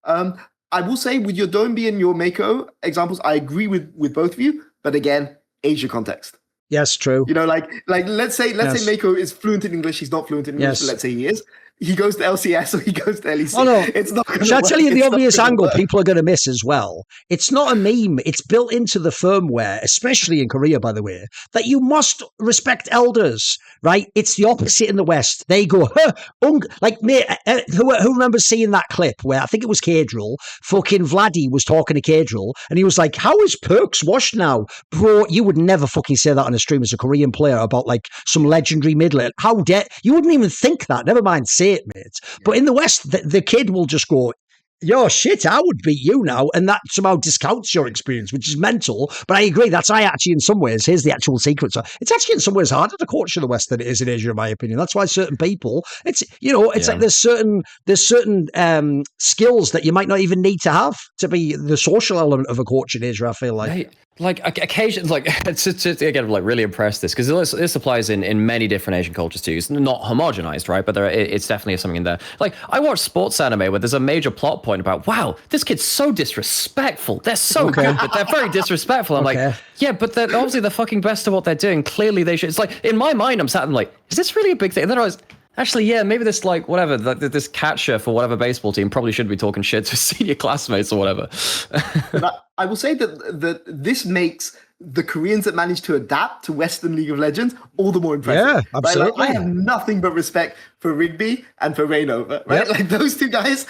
I will say with your Dombey and your Mako examples, I agree with both of you, but again, Asia context. Yes, true. Like let's say Mako is fluent in English. He's not fluent in English. So let's say he is. He goes to LCS or he goes to LEC. Oh, no. It's not. Shall I tell you the obvious angle people are going to miss as well? It's not a meme. It's built into the firmware, especially in Korea, by the way, that you must respect elders, right? It's the opposite in the West. They go, like, mate, who remembers seeing that clip where I think it was Kadril, fucking Vladdy was talking to Kadril, and he was like, how is Perkz washed now? Bro, you would never fucking say that on a stream as a Korean player about like some legendary mid laner. How dare you? Wouldn't even think that. Never mind say it, mate. But in the West, the kid will just go, yo, shit, I would beat you now. And that somehow discounts your experience, which is mental. But I agree, that's actually in some ways, here's the actual secret. So it's actually in some ways harder to coach in the West than it is in Asia, in my opinion. That's why certain people, it's like there's certain skills that you might not even need to have to be the social element of a coach in Asia, I feel like. Right. Like occasions, like to again, like really impress this because this applies in many different Asian cultures too. It's not homogenized, right? But it's definitely something in there. Like I watch sports anime where there's a major plot point about, wow, this kid's so disrespectful. They're so good, but they're very disrespectful. I'm like, yeah, but they're obviously the fucking best of what they're doing. Clearly they should. It's like in my mind, I'm sat and like, is this really a big thing? And then I was. Actually, yeah, maybe this, like, whatever, this catcher for whatever baseball team probably should be talking shit to senior classmates or whatever. But I will say that this makes the Koreans that manage to adapt to Western League of Legends all the more impressive. Yeah, absolutely. Like, I have nothing but respect for Rigby and for Rainover, right? Like, those two guys...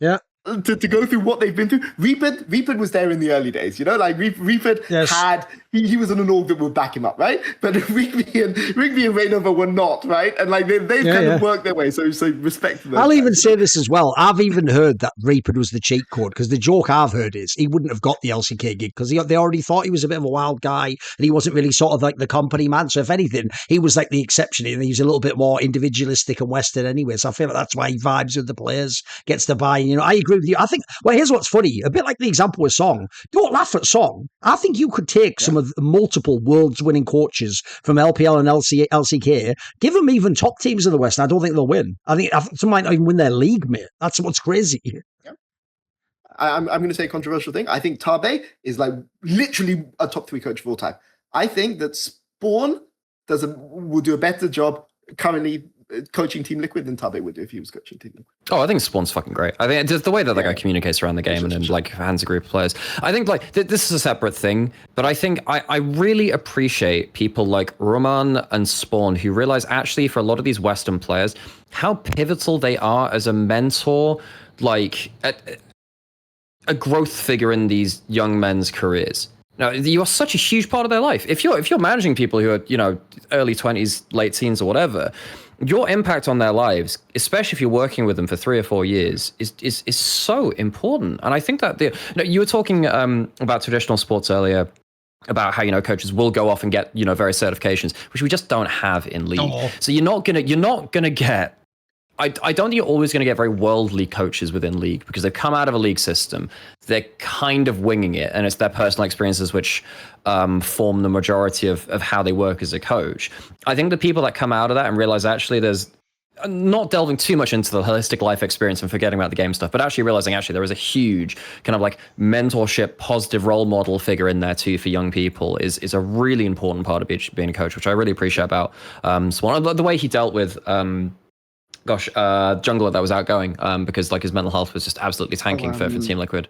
Yeah. To go through what they've been through. Reaped was there in the early days, like Reaped had he was on an org that would back him up, right? But Rigby and Rainover were not, right? And like they've kind of worked their way, so respect to them. I'll even say this as well. I've even heard that Reaped was the cheat code because the joke I've heard is he wouldn't have got the LCK gig because they already thought he was a bit of a wild guy and he wasn't really sort of like the company man. So if anything, he was like the exception and he was a little bit more individualistic and Western anyway. So I feel like that's why he vibes with the players, gets to buy. I agree with you. I think, well, here's what's funny. A bit like the example with Song. Don't laugh at Song. I think you could take some of the multiple world's winning coaches from LPL and LCK, give them even top teams in the West, and I don't think they'll win. I think some might not even win their league, mate. That's what's crazy. Yeah. I'm going to say a controversial thing. I think Tabe is like literally a top 3 coach of all time. I think that Spawn will do a better job currently coaching Team Liquid than Tabe would do if he was coaching Team Liquid. Oh, I think Spawn's fucking great. I think just the way that the guy communicates around the game and then like hands a group of players. I think like this is a separate thing, but I think I really appreciate people like Roman and Spawn who realize actually for a lot of these Western players how pivotal they are as a mentor, like a growth figure in these young men's careers. Now, you are such a huge part of their life. If you're managing people who are, early 20s, late teens or whatever, your impact on their lives, especially if you're working with them for 3 or 4 years, is so important. And I think that you were talking about traditional sports earlier, about how coaches will go off and get various certifications, which we just don't have in league. So you're not gonna get I don't think you're always going to get very worldly coaches within League because they've come out of a League system. They're kind of winging it, and it's their personal experiences which form the majority of how they work as a coach. I think the people that come out of that and realize actually there's not delving too much into the holistic life experience and forgetting about the game stuff, but actually realizing there is a huge kind of like mentorship, positive role model figure in there too for young people is a really important part of being a coach, which I really appreciate about Swan. The way he dealt with jungler that was outgoing because like his mental health was just absolutely tanking for Team Liquid.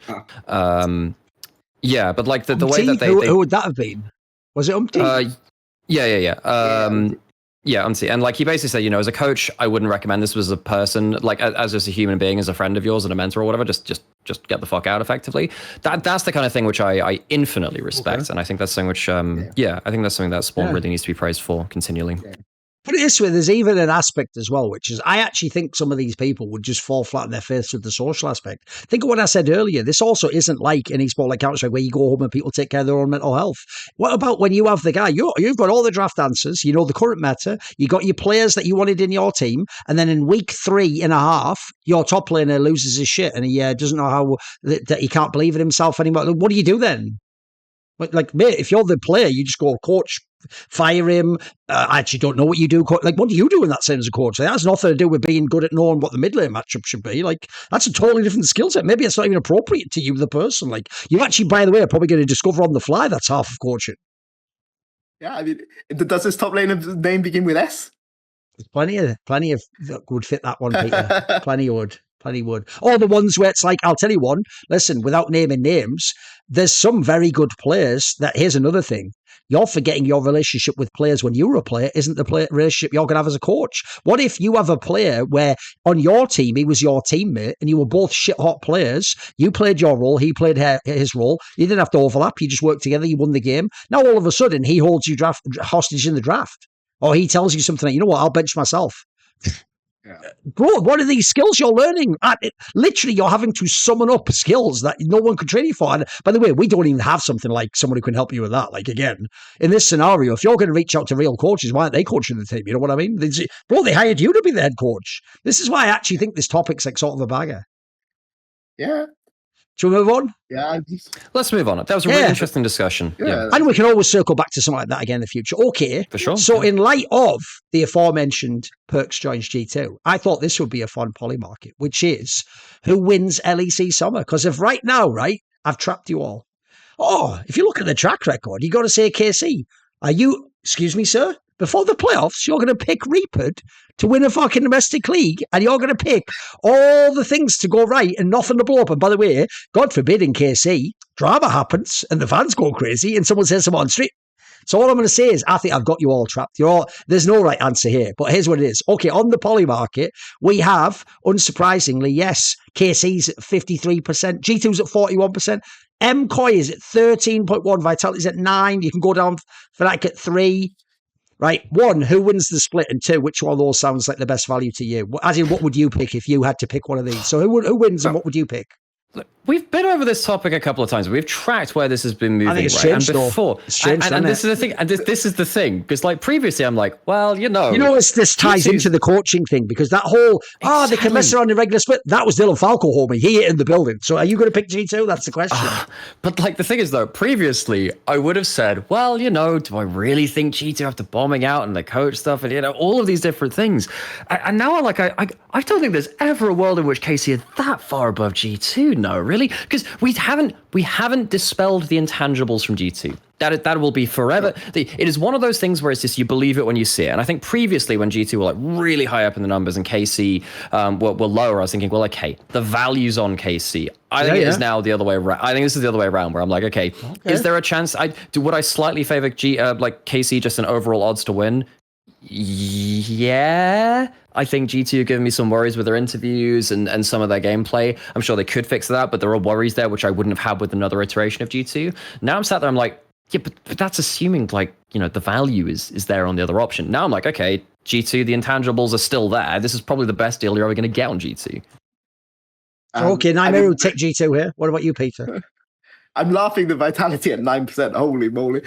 Yeah, but like the way that who would that have been? Was it Umpty? Yeah, and like he basically said, as a coach, I wouldn't recommend this as a person, like as just a human being, as a friend of yours and a mentor or whatever. Just get the fuck out, effectively. That's the kind of thing which I infinitely respect, and I think that's something which, I think that's something that Spawn really needs to be praised for continually. Yeah. Put it this way, there's even an aspect as well, which is I actually think some of these people would just fall flat on their face with the social aspect. Think of what I said earlier. This also isn't like any sport like Counter-Strike where you go home and people take care of their own mental health. What about when you have the guy, you've got all the draft answers, you know the current meta, you got your players that you wanted in your team, and then in week 3.5, your top laner loses his shit and he doesn't know how, that he can't believe in himself anymore. What do you do then? Like, mate, if you're the player, you just go, coach, fire him. I actually don't know what you do. Like, what do you do in that sense as a coach? That has nothing to do with being good at knowing what the mid lane matchup should be. Like, that's a totally different skill set. Maybe it's not even appropriate to you, the person. Like, you actually, by the way, are probably going to discover on the fly that's half of coaching. Yeah, I mean, does this top lane name begin with S? Plenty of that would fit that one, Peter. Plenty would. Or the ones where it's like, I'll tell you one, listen, without naming names, there's some very good players that, here's another thing, you're forgetting your relationship with players when you were a player isn't the relationship you're going to have as a coach. What if you have a player where on your team, he was your teammate and you were both shit-hot players, you played your role, he played his role, you didn't have to overlap, you just worked together, you won the game. Now all of a sudden, he holds you hostage in the draft. Or he tells you something like, you know what, I'll bench myself. Yeah. Bro, what are these skills you're learning? Literally, you're having to summon up skills that no one could train you for. And by the way, we don't even have something like someone who can help you with that. Like, again, in this scenario, if you're going to reach out to real coaches, why aren't they coaching the team? You know what I mean? They hired you to be the head coach. This is why I actually think this topic's like sort of a bagger. Yeah. Shall we move on? Yeah. Let's move on. That was a really interesting discussion. Yeah. And we can always circle back to something like that again in the future. Okay. For sure. So in light of the aforementioned Perkz joins G2, I thought this would be a fun poly market, which is who wins LEC Summer? Because if right now, right, I've trapped you all. Oh, if you look at the track record, you got to say KC. Are you, excuse me, sir? Before the playoffs, you're going to pick Reaped to win a fucking domestic league, and you're going to pick all the things to go right and nothing to blow up. And by the way, God forbid in KC, drama happens and the fans go crazy and someone says something on street. So all I'm going to say is, I think I've got you all trapped. There's no right answer here, but here's what it is. Okay, on the poly market, we have, unsurprisingly, yes, KC's at 53%, G2's at 41%, MCoy is at 13.1, Vitality's at 9, you can go down for that at 3. Right, 1, who wins the split? And 2, which one of those sounds like the best value to you? As in, what would you pick if you had to pick one of these? So who wins and what would you pick? Look, we've been over this topic a couple of times. We've tracked where this has been moving, I think it's right? changed, And before, and this is the thing. And this is the thing, because like previously, I'm like, well, this ties into the coaching thing, because that whole they can mess around in regular split. That was Dylan Falco, homie. He hit in the building. So are you going to pick G2? That's the question. But like the thing is, though, previously I would have said, well, do I really think G2 after bombing out and the coach stuff and all of these different things? And now I'm like, I don't think there's ever a world in which KC is that far above G2. No, really, because we haven't dispelled the intangibles from G2. That will be forever. It is one of those things where it's just you believe it when you see it. And I think previously when G2 were like really high up in the numbers and KC were lower, I was thinking, well, okay, the value's on KC. I think it is now the other way around. I think this is the other way around where I'm like, okay. Is there a chance? Would I slightly favor KC just an overall odds to win? Yeah, I think G2 are giving me some worries with their interviews and some of their gameplay. I'm sure they could fix that, but there are worries there which I wouldn't have had with another iteration of G2. Now I'm sat there, I'm like, yeah, but that's assuming the value is there on the other option. Now I'm like, okay, G2, the intangibles are still there. This is probably the best deal you're ever going to get on G2. Okay, Nymaera will take G2 here. What about you, Peter? I'm laughing the vitality at 9%. Holy moly!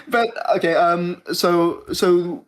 But okay. So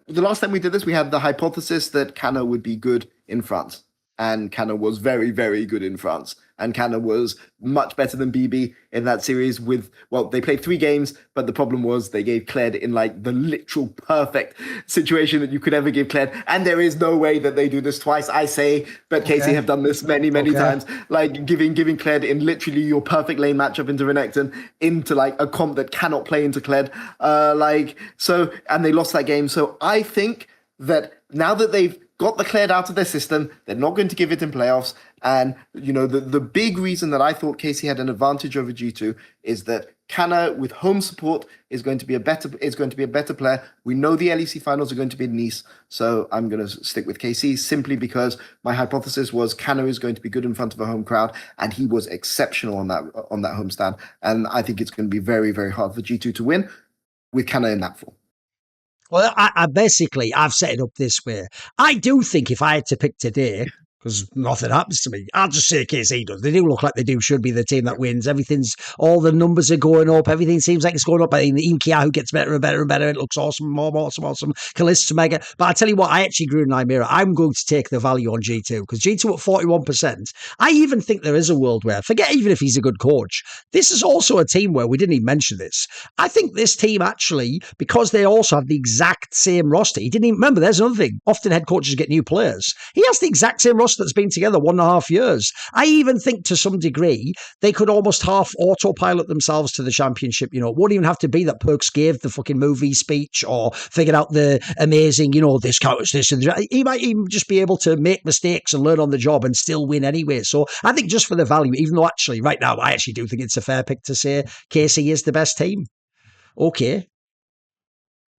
the last time we did this, we had the hypothesis that Canna would be good in France, and Canna was very, very good in France. And Canna was much better than BB in that series they played 3 games, but the problem was they gave Kled in like the literal perfect situation that you could ever give Kled. And there is no way that they do this twice, I say, but KC have done this many times, like giving Kled in literally your perfect lane matchup into Renekton, into like a comp that cannot play into Kled. And they lost that game. So I think that now that they've got the Kled out of their system, they're not going to give it in playoffs. And, the big reason that I thought KC had an advantage over G2 is that Canna, with home support, is going to be a better player. We know the LEC finals are going to be in Nice, so I'm going to stick with KC simply because my hypothesis was Canna is going to be good in front of a home crowd, and he was exceptional on that homestand. And I think it's going to be very, very hard for G2 to win with Canna in that form. Well, I've set it up this way. I do think if I had to pick today, because nothing happens to me, I'll just say KC does. They do look like they should be the team that wins. All the numbers are going up. Everything seems like it's going up. I mean, the Inkiahu gets better and better and better. It looks awesome, more awesome. Callisto mega. But I tell you what, I actually agree with Nymaera. I'm going to take the value on G2 because G2 at 41%. I even think there is a world where, forget even if he's a good coach, this is also a team where we didn't even mention this. I think this team actually, because they also have the exact same roster, he didn't even remember. There's another thing. Often head coaches get new players. He has the exact same roster that's been together 1.5 years. I even think to some degree they could almost half autopilot themselves to the championship. It won't even have to be that Perkz gave the fucking movie speech or figured out the amazing, this counters this and that. He might even just be able to make mistakes and learn on the job and still win anyway. So I think just for the value, even though actually right now I actually do think it's a fair pick to say KC is the best team. Okay.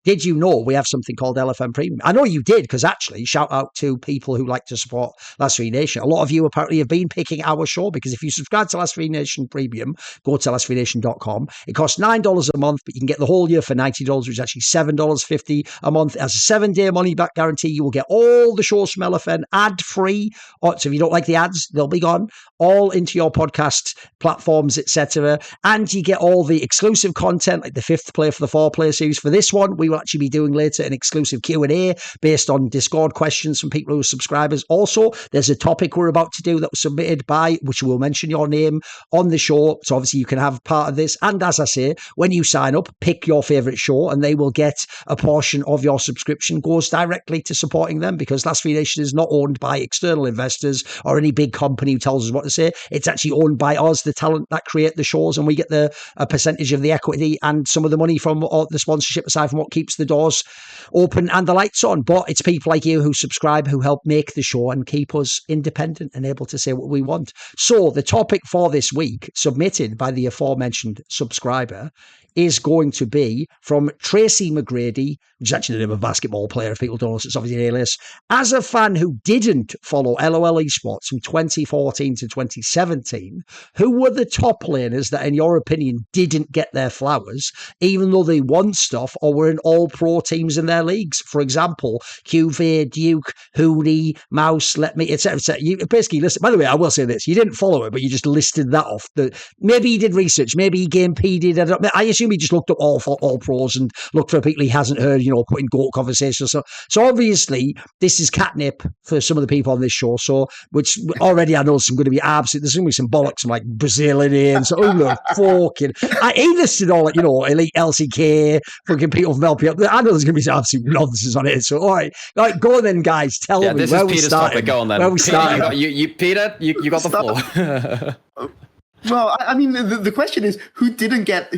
Did you know we have something called LFM Premium? I know you did, because actually, shout out to people who like to support Last 3 Nation. A lot of you apparently have been picking our show, because if you subscribe to Last 3 Nation Premium, go to last3nation.com. It costs $9 a month, but you can get the whole year for $90, which is actually $7.50 a month. It has a 7-day money-back guarantee. You will get all the shows from LFN ad-free. So if you don't like the ads, they'll be gone. All into your podcast platforms, etc. And you get all the exclusive content, like the 5th player for the 4-player series. For this one, we will actually be doing later an exclusive Q&A based on Discord questions from people who are subscribers. Also, there's a topic we're about to do that was submitted by, which we'll mention your name on the show. So obviously you can have part of this. And as I say, when you sign up, pick your favorite show and they will get a portion of your subscription goes directly to supporting them, because Last 3 Nation is not owned by external investors or any big company who tells us what to say. It's actually owned by us, the talent that create the shows, and we get a percentage of the equity and some of the money from the sponsorship, aside from what keeps the doors open and the lights on. But it's people like you who subscribe who help make the show and keep us independent and able to say what we want. So the topic for this week, submitted by the aforementioned subscriber, is going to be from Tracy McGrady, which is actually the name of a basketball player. If people don't know, it's obviously an alias. As a fan who didn't follow LOL esports from 2014 to 2017, who were the top laners that, in your opinion, didn't get their flowers, even though they won stuff or were in all pro teams in their leagues? For example, QV, Duke, Hoodie, Mouse, etc. You basically listen. By the way, I will say this: you didn't follow it, but you just listed that off. Maybe he did research, maybe he game PD'd. I assume he just looked up all pros and looked for people he hasn't heard, putting GOAT conversations. So obviously this is catnip for some of the people on this show. So, which already I know there's going to be some bollocks from like Brazilian. So fucking. He listed all elite LCK, fucking people from LPL. I know there's going to be some absolute nonsense on it. So all right, go on then, guys. Tell me this where is we Peter's started. Topic. Go on then. Where we started. Peter, you got the floor. Well, I mean, the question is who didn't get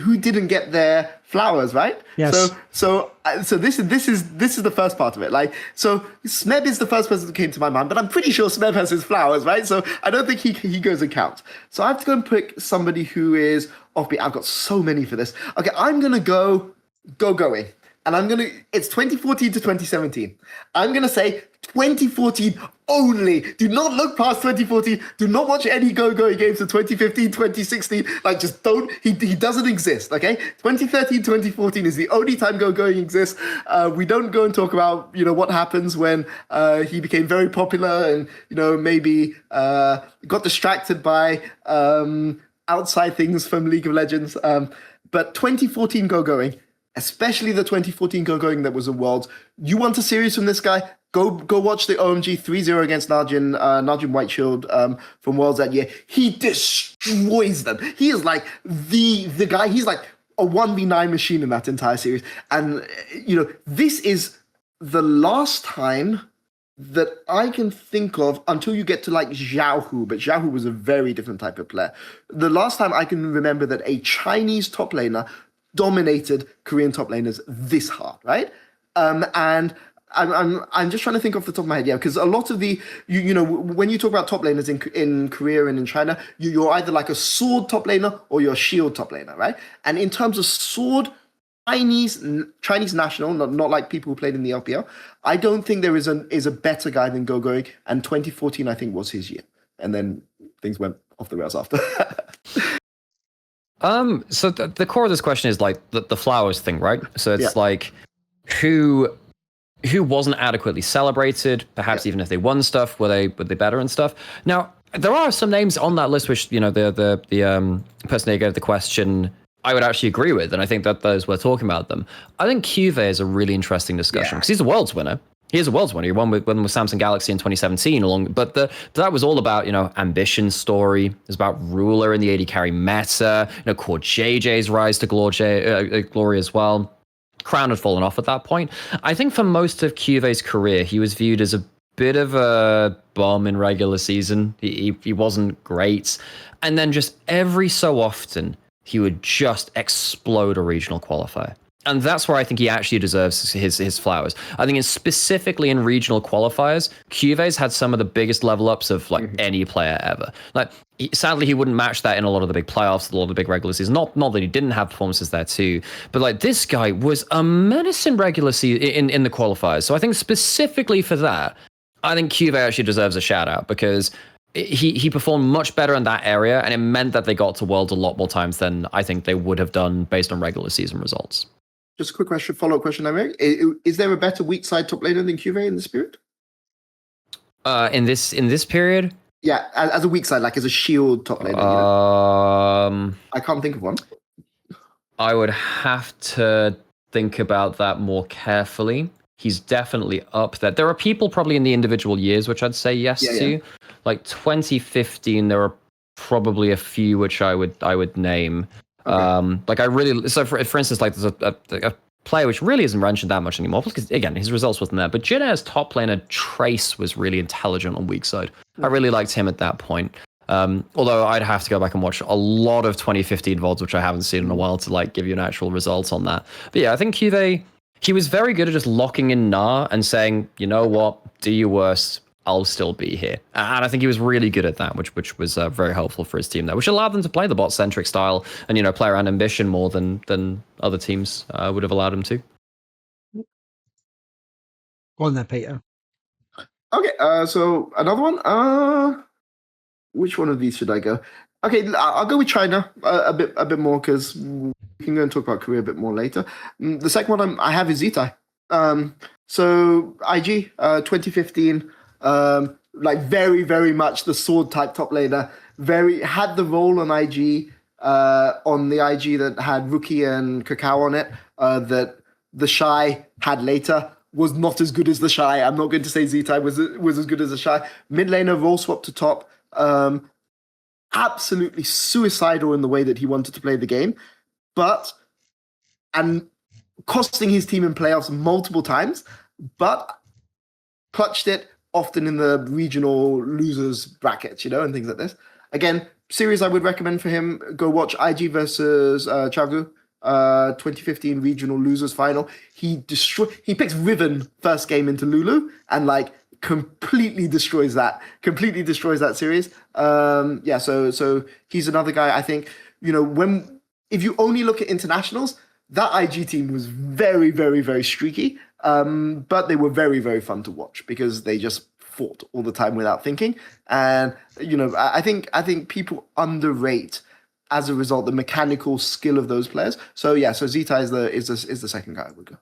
their flowers, right? Yes. So this is the first part of it. Like, so Smeb is the first person that came to my mind, but I'm pretty sure Smeb has his flowers, right? So I don't think he goes and counts. So I have to go and pick somebody who is offbeat. I've got so many for this. Okay, I'm gonna going. And it's 2014 to 2017. I'm going to say 2014 only. Do not look past 2014. Do not watch any Go-Going games of 2015, 2016. Like, just don't. He doesn't exist, okay? 2013, 2014 is the only time Go-Going exists. We don't go and talk about, what happens when he became very popular and, maybe got distracted by outside things from League of Legends. But 2014 Going, especially the 2014 Going that was a Worlds. You want a series from this guy? Go watch the OMG 3-0 against Najin Whiteshield from Worlds that year. He destroys them. He is like the guy. He's like a 1v9 machine in that entire series. And, this is the last time that I can think of, until you get to like Xiaohu, but Xiaohu was a very different type of player. The last time I can remember that a Chinese top laner dominated Korean top laners this hard, right? And I'm just trying to think off the top of my head, because a lot of the when you talk about top laners in Korea and in China, you're either like a sword top laner or you're a shield top laner, right? And in terms of sword, Chinese national, not like people who played in the LPL. I don't think there is a better guy than Going, and 2014 I think was his year, and then things went off the rails after. So the core of this question is like the flowers thing, right? So it's like who wasn't adequately celebrated, perhaps even if they won stuff, were they better and stuff. Now there are some names on that list which the person who gave the question I would actually agree with, and I think that those we're talking about them. I think Cuve is a really interesting discussion because he's a Worlds winner. He is a Worlds winner. He won with Samsung Galaxy in 2017 but that was all about, ambition story. It was about ruler in the AD carry meta, Core JJ's rise to glory as well. Crown had fallen off at that point. I think for most of Cuve's career, he was viewed as a bit of a bum in regular season. He wasn't great. And then just every so often, he would just explode a regional qualifier. And that's where I think he actually deserves his flowers. I think specifically in regional qualifiers, Cuve's had some of the biggest level ups of like any player ever. Like, sadly, he wouldn't match that in a lot of the big playoffs, a lot of the big regular seasons. Not that he didn't have performances there too, but like this guy was a menace in regular season in the qualifiers. So I think specifically for that, I think Cuve actually deserves a shout out because he performed much better in that area, and it meant that they got to Worlds a lot more times than I think they would have done based on regular season results. Just a quick question, follow-up question, Nymaera. Is there a better weak side top laner than Cuve in this period? In this period? Yeah, as a weak side, like as a shield top laner. I can't think of one. I would have to think about that more carefully. He's definitely up there. There are people probably in the individual years which I'd say yes to. Yeah. Like 2015, there are probably a few which I would name. Okay. Like I really, so for instance, like there's a player which really isn't mentioned that much anymore because again his results wasn't there. But Jin-Air's top laner Trace was really intelligent on weak side. I really liked him at that point. Although I'd have to go back and watch a lot of 2015 VODs which I haven't seen in a while to like give you an actual result on that. But yeah, I think Cuve, he was very good at just locking in Nah and saying, you know what, do your worst, I'll still be here. And I think he was really good at that, which was very helpful for his team there, which allowed them to play the bot-centric style and, play around ambition more than other teams would have allowed him to. Go on there, Peter. Okay, so another one. Which one of these should I go? Okay, I'll go with China a bit more because we can go and talk about Korea a bit more later. The second one I have is ZTAI. So IG 2015, like very, very much the sword type top laner. Had the role on IG that had Rookie and Kakao on it. That TheShy had later. Was not as good as TheShy. I'm not going to say ZTAI was as good as TheShy. Mid laner role swap to top. Absolutely suicidal in the way that he wanted to play the game, and costing his team in playoffs multiple times, but clutched it often in the regional losers brackets, and things like this. Again, series I would recommend for him, go watch IG versus Chagu, 2015 regional losers final. He picks Riven first game into Lulu and like completely destroys that series. So he's another guy. I think if you only look at internationals, that IG team was very, very, very streaky, but they were very, very fun to watch because they just fought all the time without thinking. And I think people underrate as a result the mechanical skill of those players. So ZTAI is the second guy I would go.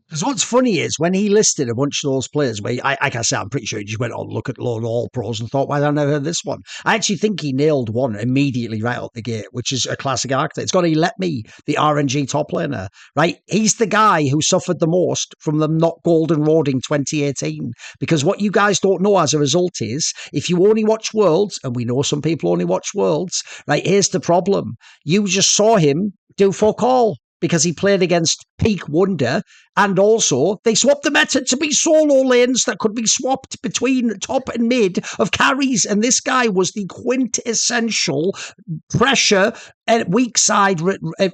Because what's funny is when he listed a bunch of those players, where like I said, I'm pretty sure he just went on look at all pros and thought, why have I never heard this one? I actually think he nailed one immediately right out the gate, which is a classic actor. It's got to let me, the RNG top laner, right? He's the guy who suffered the most from them not golden roading 2018. Because what you guys don't know as a result is, if you only watch Worlds, and we know some people only watch Worlds, right? Here's the problem: you just saw him do fuck all, because he played against peak wonder, and also they swapped the meta to be solo lanes that could be swapped between top and mid of carries, and this guy was the quintessential pressure and weak side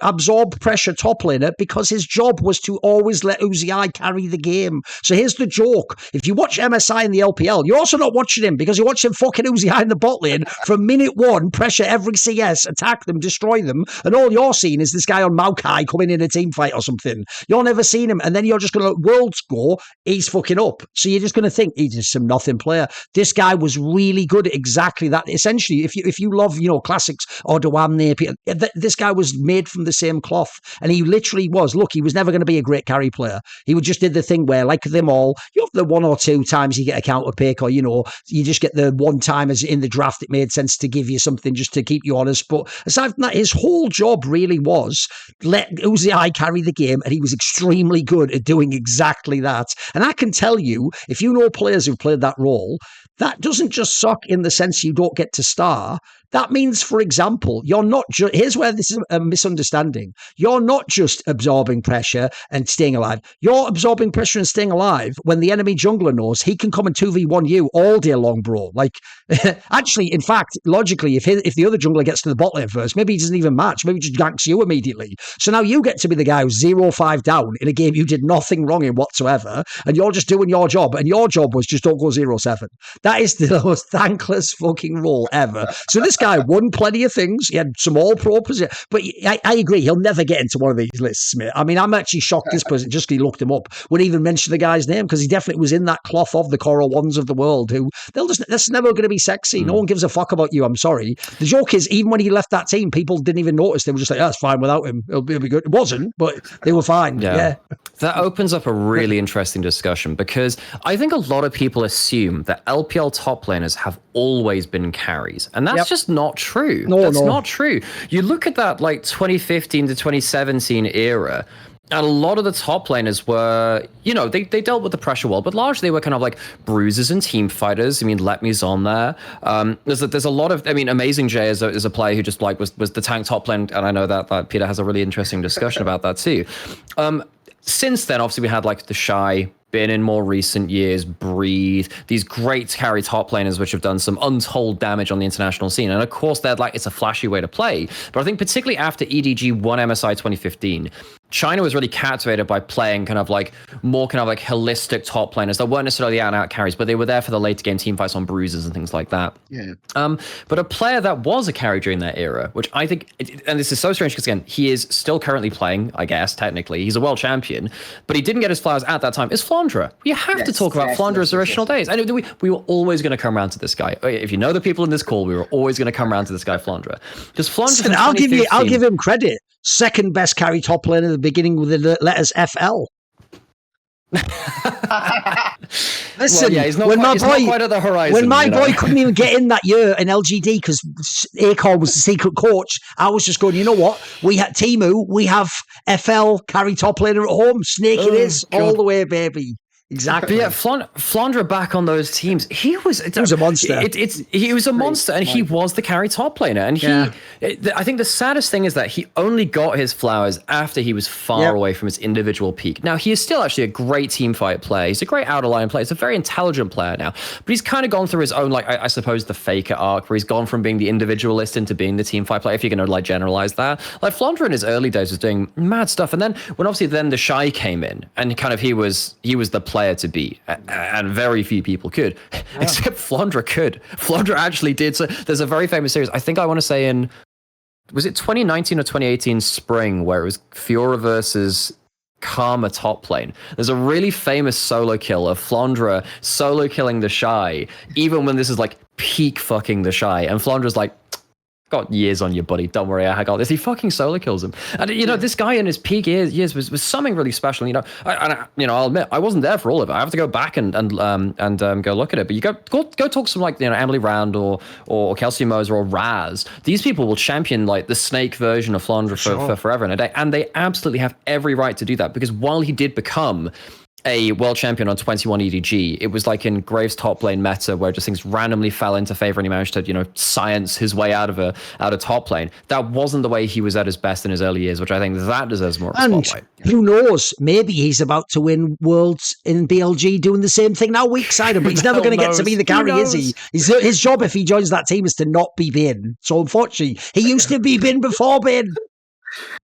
absorb pressure top laner, because his job was to always let Uzi carry the game. So here's the joke: if you watch MSI in the LPL, you're also not watching him, because you're watching fucking Uzi in the bot lane from minute one, pressure every CS, attack them, destroy them, and all you're seeing is this guy on Maokai coming in a team fight or something. You're never seen him, and then you're just going to let Worlds go, he's fucking up. So you're just going to think he's just some nothing player. This guy was really good at exactly that. Essentially, if you love, classics or Dewam Napier, this guy was made from the same cloth, and he literally was. Look, he was never going to be a great carry player. He would just did the thing where, like them all, you have the one or two times you get a counter pick, or you just get the one time as in the draft it made sense to give you something just to keep you honest. But aside from that, his whole job really was let Uzi carry the game, and he was extremely good at doing exactly that. And I can tell you, if you know players who've played that role, that doesn't just suck in the sense you don't get to star. That means, for example, you're not just, here's where this is a misunderstanding. You're not just absorbing pressure and staying alive. You're absorbing pressure and staying alive when the enemy jungler knows he can come and 2v1 you all day long, bro. Like, actually, in fact, logically, if the other jungler gets to the bot lane first, maybe he doesn't even match. Maybe he just ganks you immediately. So now you get to be the guy who's 0-5 down in a game you did nothing wrong in whatsoever, and you're just doing your job, and your job was just don't go 0-7. That is the most thankless fucking role ever. So this guy won plenty of things. He had some all-pro position. But I agree, he'll never get into one of these lists, mate. I mean, I'm actually shocked this person, just he looked him up, wouldn't even mention the guy's name, because he definitely was in that cloth of the Coral Ones of the world, who, that's never going to be sexy. No one gives a fuck about you, I'm sorry. The joke is, even when he left that team, people didn't even notice. They were just like, it's fine without him. It'll be good. It wasn't, but they were fine. Yeah. That opens up a really interesting discussion, because I think a lot of people assume that LPL top laners have always been carries, and that's just not true. That's not true. You look at that like 2015 to 2017 era, and a lot of the top laners were, they dealt with the pressure well, but largely they were kind of like bruisers and team fighters. I mean, Let Me's on there. There's a lot of, AmazingJ is a player who just like was the tank top lane, and I know that Peter has a really interesting discussion about that too. Since then, obviously, we had like TheShy, been in more recent years, Breathe, these great carry top laners which have done some untold damage on the international scene. And of course, it's a flashy way to play. But I think particularly after EDG won MSI 2015, China was really captivated by playing more holistic top laners that weren't necessarily out and out carries, but they were there for the later game team fights on bruises and things like that. Yeah. But a player that was a carry during that era, which I think, and this is so strange because again, he is still currently playing, I guess, technically. He's a world champion, but he didn't get his flowers at that time, is Flandre. You have to talk about Flandre's original days. I know we were always going to come around to this guy. If you know the people in this call, we were always going to come around to this guy, Flandre. Because Flandre, I'll give him credit. Second best carry top lane at the beginning with the letters FL. Listen, he's not quite at the horizon. When my boy couldn't even get in that year in LGD because Acorn was the secret coach, I was just going, you know what? We had Timu, we have FL carry top laner at home. Snake it is all the way, baby. Exactly. But yeah, Flandre back on those teams. He was a monster. He was a monster, and he was the carry top laner. And I think the saddest thing is that he only got his flowers after he was far away from his individual peak. Now, he is still actually a great team fight player. He's a great outer line player. He's a very intelligent player now. But he's kind of gone through his own, I suppose, the faker arc, where he's gone from being the individualist into being the team fight player, if you're going to generalize that. Flandre in his early days was doing mad stuff. And then when obviously TheShy came in, and kind of he was the player to be, and very few people could, except Flandre could. Flandre actually did. So there's a very famous series, I think I want to say was it 2019 or 2018 spring, where it was Fiora versus Karma top lane. There's a really famous solo kill of Flandre solo killing TheShy, even when this is peak fucking TheShy, and Flandre's like, got years on you, buddy. Don't worry, I got this. He fucking solo kills him. And, this guy in his peak years was something really special. I'll admit, I wasn't there for all of it. I have to go back and go look at it. But you go talk to some, like, Emily Rand or Kelsey Moser or Raz. These people will champion, like, the Snake version of Flandre for forever and a day. And they absolutely have every right to do that, because while he did become a world champion on 21 EDG, it was like in Graves' top lane meta where just things randomly fell into favor and he managed to, science his way out of top lane. That wasn't the way he was at his best in his early years, which I think that deserves more of a spotlight. Who knows? Maybe he's about to win worlds in BLG doing the same thing now, weak side, but he's never going to get to be the carry, is he? His job, if he joins that team, is to not be Bin. So unfortunately, he used to be Bin before Bin.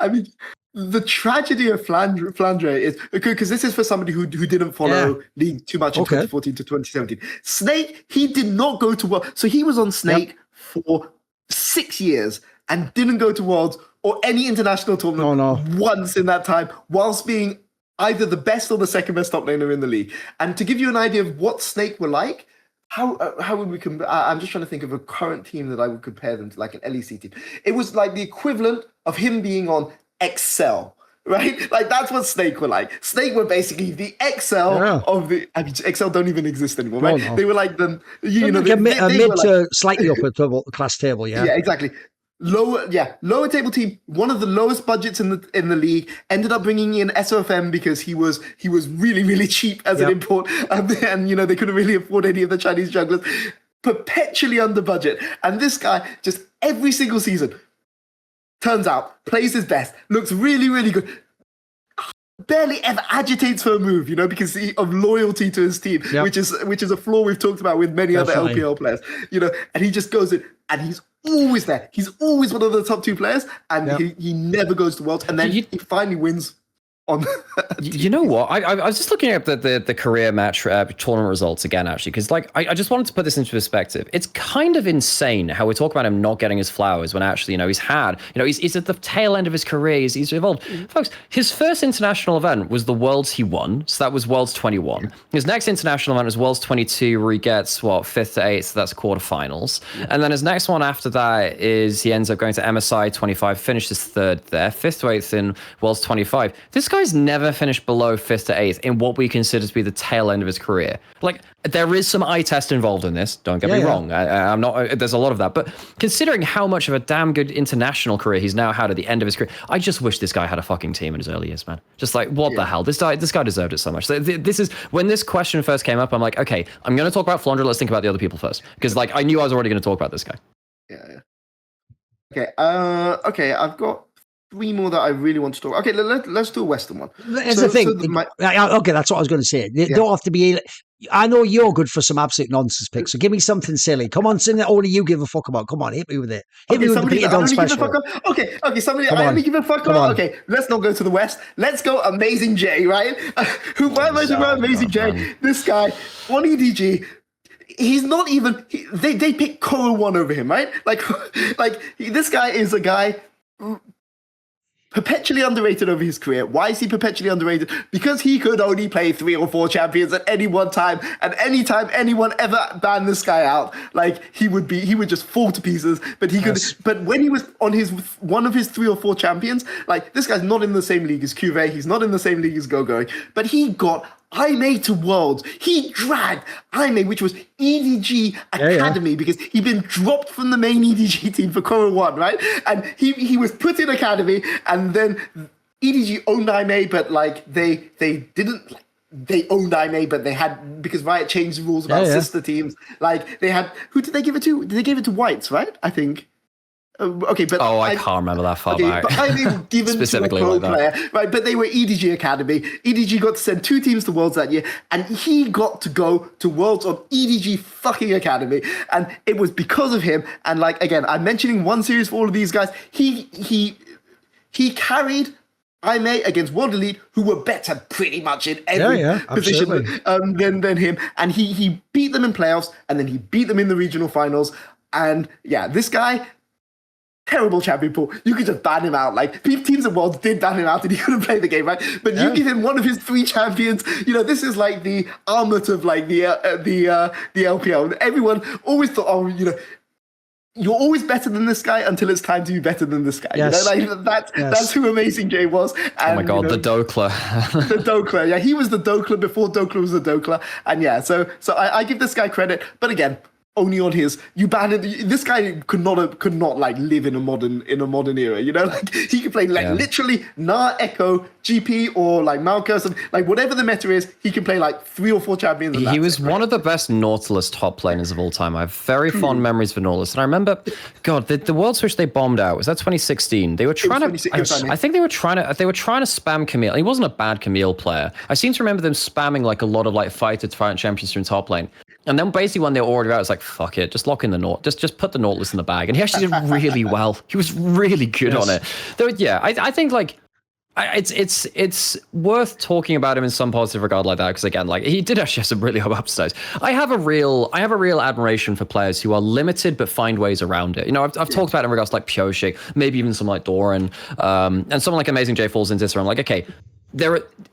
I mean, the tragedy of Flandre is, because this is for somebody who didn't follow League too much in 2014 to 2017. Snake, he did not go to Worlds. So he was on Snake for 6 years and didn't go to Worlds or any international tournament once in that time, whilst being either the best or the second best top laner in the league. And to give you an idea of what Snake were like, how would we compare? I'm just trying to think of a current team that I would compare them to, like an LEC team. It was like the equivalent of him being on Excel, right? Like, that's what Snake were like. Snake were basically the Excel of the. I mean, Excel don't even exist anymore, right? They were like the mid to slightly upper class table, Yeah, exactly. Lower table team, one of the lowest budgets in the league, ended up bringing in SOFM because he was really, really cheap as an import, and they couldn't really afford any of the Chinese jugglers. Perpetually under budget, and this guy just every single season turns out, plays his best, looks really, really good, barely ever agitates for a move, because of loyalty to his team, which is a flaw we've talked about with many other LPL players, and he just goes in and he's always there. He's always one of the top 2 players, and he never goes to Worlds, and then he finally wins. You know what? I was just looking at the career match tournament results again, actually, because I just wanted to put this into perspective. It's kind of insane how we talk about him not getting his flowers when actually, he's had, he's at the tail end of his career. He's evolved. Folks, his first international event was the Worlds he won. So that was Worlds 21. His next international event was Worlds 22, where he gets 5th to 8th. So that's quarterfinals. And then his next one after that is he ends up going to MSI 25, finishes 3rd there, 5th to 8th in Worlds 25. This guy's never finished below 5th to 8th in what we consider to be the tail end of his career. Like, there is some eye test involved in this, don't get me wrong. I'm not, there's a lot of that, but considering how much of a damn good international career he's now had at the end of his career, I just wish this guy had a fucking team in his early years, man. Just like, what the hell? This guy deserved it so much. This is, when this question first came up, I'm like, okay, I'm going to talk about Flandre, let's think about the other people first. Because, like, I knew I was already going to talk about this guy. Okay, I've got 3 more that I really want to talk. Okay, let's do a Western one. Here's the thing. Okay, that's what I was going to say. They don't have to be. I know you're good for some absolute nonsense picks, so give me something silly. Come on, something that only you give a fuck about. Come on, hit me with it. Hit me with the Peter Dunn special. Okay, somebody I only give a fuck about. Okay, let's not go to the West. Let's go AmazingJ, right? Why am I talking about AmazingJ? This guy on EDG. He's not even. They pick Coro 1 over him, right? Like this guy is a guy perpetually underrated over his career. Why is he perpetually underrated? Because he could only play 3 or 4 champions at any one time, and any time anyone ever banned this guy out, like he would just fall to pieces. But he could. But when he was on one of his 3 or 4 champions, like this guy's not in the same league as Cuvée, he's not in the same league as Gogoing, but he got IMA to Worlds. He dragged IMA, which was EDG Academy, because he'd been dropped from the main EDG team for Coro 1, right? And he was put in Academy, and then EDG owned IMA, but like they didn't. They owned IMA, but they had, because Riot changed the rules about sister teams. Like they had, who did they give it to? Did they give it to Whites, right? I think. Okay, but I can't remember that far back. But I mean, given specifically to a pro player, right? But they were EDG Academy. EDG got to send 2 teams to Worlds that year, and he got to go to Worlds on EDG fucking Academy, and it was because of him. And like again, I'm mentioning one series for all of these guys. He carried IMA against World Elite, who were better pretty much in every position than him, and he beat them in playoffs, and then he beat them in the regional finals. And yeah, this guy. Terrible champion pool. You could just ban him out. Like teams at Worlds did ban him out, and he couldn't play the game, right? But you give him one of his 3 champions. This is like the Armut of like the LPL. Everyone always thought, you're always better than this guy until it's time to be better than this guy. Yes. That's who AmazingJ was. And, Oh my god, the Dokla. The Dokla. Yeah, he was the Dokla before Dokla was the Dokla. And yeah, so I give this guy credit, but again, only on his. You banned it. This guy could not like live in a modern era. Like he could play like literally Gnar, Echo, GP, or like Malkus, and like whatever the meta is, he can play like 3 or 4 champions. And he was one of the best Nautilus top laners of all time. I have very fond memories for Nautilus, and I remember, God, the World Switch they bombed out was that 2016. They were trying to. I think they were trying to spam Camille. He wasn't a bad Camille player. I seem to remember them spamming like a lot of like fighter champions from top lane. And then basically when they ordered out, it's like, fuck it, just lock in the just put the Nautilus in the bag. And he actually did really well. He was really good on it. Though, yeah, I think like it's worth talking about him in some positive regard like that, because again, like he did actually have some really high upsides. I have a real admiration for players who are limited but find ways around it. I've talked about it in regards to like Pioshik, maybe even someone like Thorin, and someone like AmazingJ falls into this where I'm like, okay,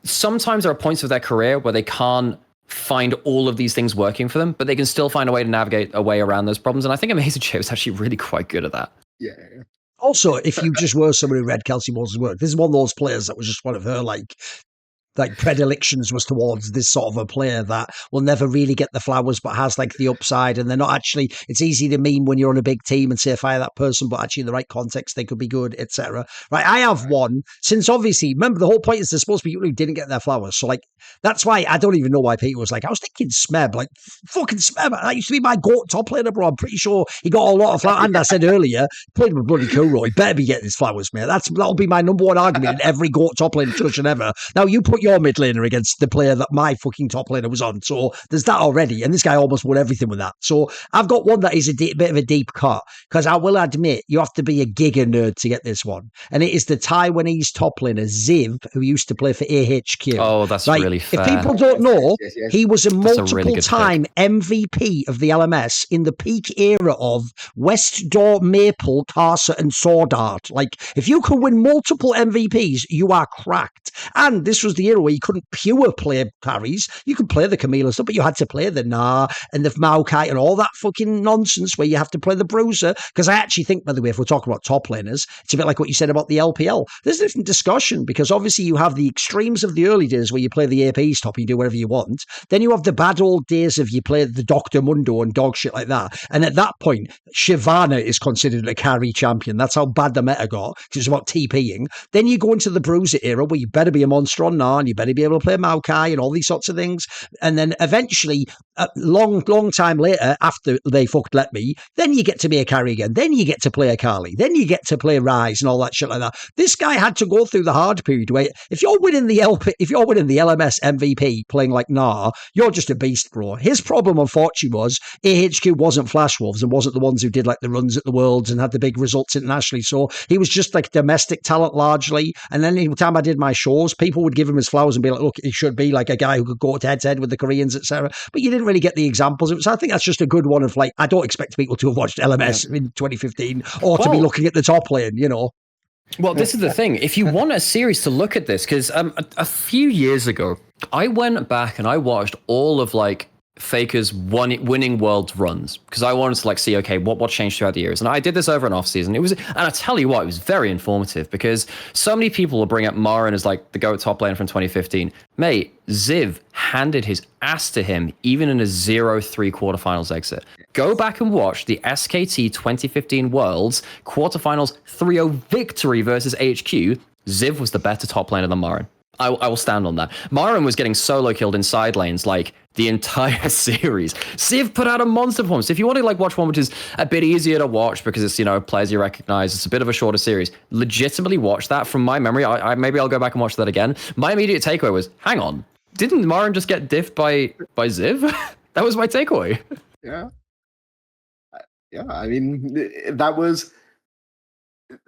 sometimes there are points of their career where they can't find all of these things working for them, but they can still find a way to navigate a way around those problems. And I think AmazingJ was actually really quite good at that. Yeah. Also, if you just were someone who read Kelsey Moore's work, this is one of those players that was just one of her like predilections was towards this sort of a player that will never really get the flowers but has like the upside, and they're not actually, it's easy to meme when you're on a big team and say fire that person, but actually in the right context they could be good, etc. Right, I have one, since obviously remember the whole point is there's supposed to be people who didn't get their flowers, so like that's why I don't even know why Peter was like, I was thinking Smeb, like fucking Smeb, that used to be my GOAT top laner, bro. I'm pretty sure he got a lot of flowers, and I said earlier, played with bloody Kuro, he better be getting his flowers, mate. That'll be my number one argument in every GOAT top laner discussion ever. Now you put your mid laner against the player that my fucking top laner was on, so there's that already, and this guy almost won everything with that. So I've got one that is a bit of a deep cut, because I will admit you have to be a giga nerd to get this one, and it is the Taiwanese top laner Ziv, who used to play for AHQ. Oh, that's right? really fair. If people don't know, yes. he was a That's a really good multiple-time MVP of the LMS in the peak era of West Door, Maple, Tarsa, and Sword Art. Like, if you can win multiple MVPs, you are cracked. And this was the era where you couldn't pure play carries. You could play the Camille and stuff, but you had to play the Gnar and the Maokai and all that fucking nonsense where you have to play the Bruiser. Because I actually think, by the way, if we're talking about top laners, it's a bit like what you said about the LPL. There's a different discussion, because obviously you have the extremes of the early days where you play the APs top, you do whatever you want. Then you have the bad old days of you play the Dr. Mundo and dog shit like that. And at that point, Shyvana is considered a carry champion. That's how bad the meta got, because it's about TPing. Then you go into the Bruiser era where you better be a monster on Gnar and you better be able to play Maokai and all these sorts of things. And then eventually, a long time later, after they fucked let me, then you get to be a carry again. Then you get to play a Kali. Then you get to play Rise and all that shit like that. This guy had to go through the hard period where if you're winning the LMS MVP playing like Gnar, you're just a beast, bro. His problem, unfortunately, was AHQ wasn't Flash Wolves and wasn't the ones who did like the runs at the Worlds and had the big results internationally. So he was just like domestic talent largely. And then every time I did my shows, people would give him his flowers and be like, look, he should be like a guy who could go head to head with the Koreans, etc. But you didn't really get the examples. So I think that's just a good one of like, I don't expect people to have watched LMS in 2015 or to be looking at the top lane, Well, this is the thing. If you want a series to look at this, because a few years ago, I went back and I watched all of like Faker's winning world runs, because I wanted to like see, okay, what changed throughout the years. And I did this over an off season. And I tell you what, it was very informative, because so many people will bring up Marin as like the GOAT top lane from 2015. Mate, Ziv handed his ass to him even in a 0-3 quarterfinals exit. Go back and watch the SKT 2015 Worlds quarterfinals 3-0 victory versus HQ. Ziv was the better top laner than Marin. I will stand on that. Marin was getting solo killed in side lanes like the entire series. Ziv put out a monster performance. If you want to like watch one which is a bit easier to watch because it's, players you recognize, it's a bit of a shorter series, legitimately watch that. From my memory, maybe I'll go back and watch that again. My immediate takeaway was, hang on, didn't Marin just get diffed by Ziv? That was my takeaway. Yeah. I mean,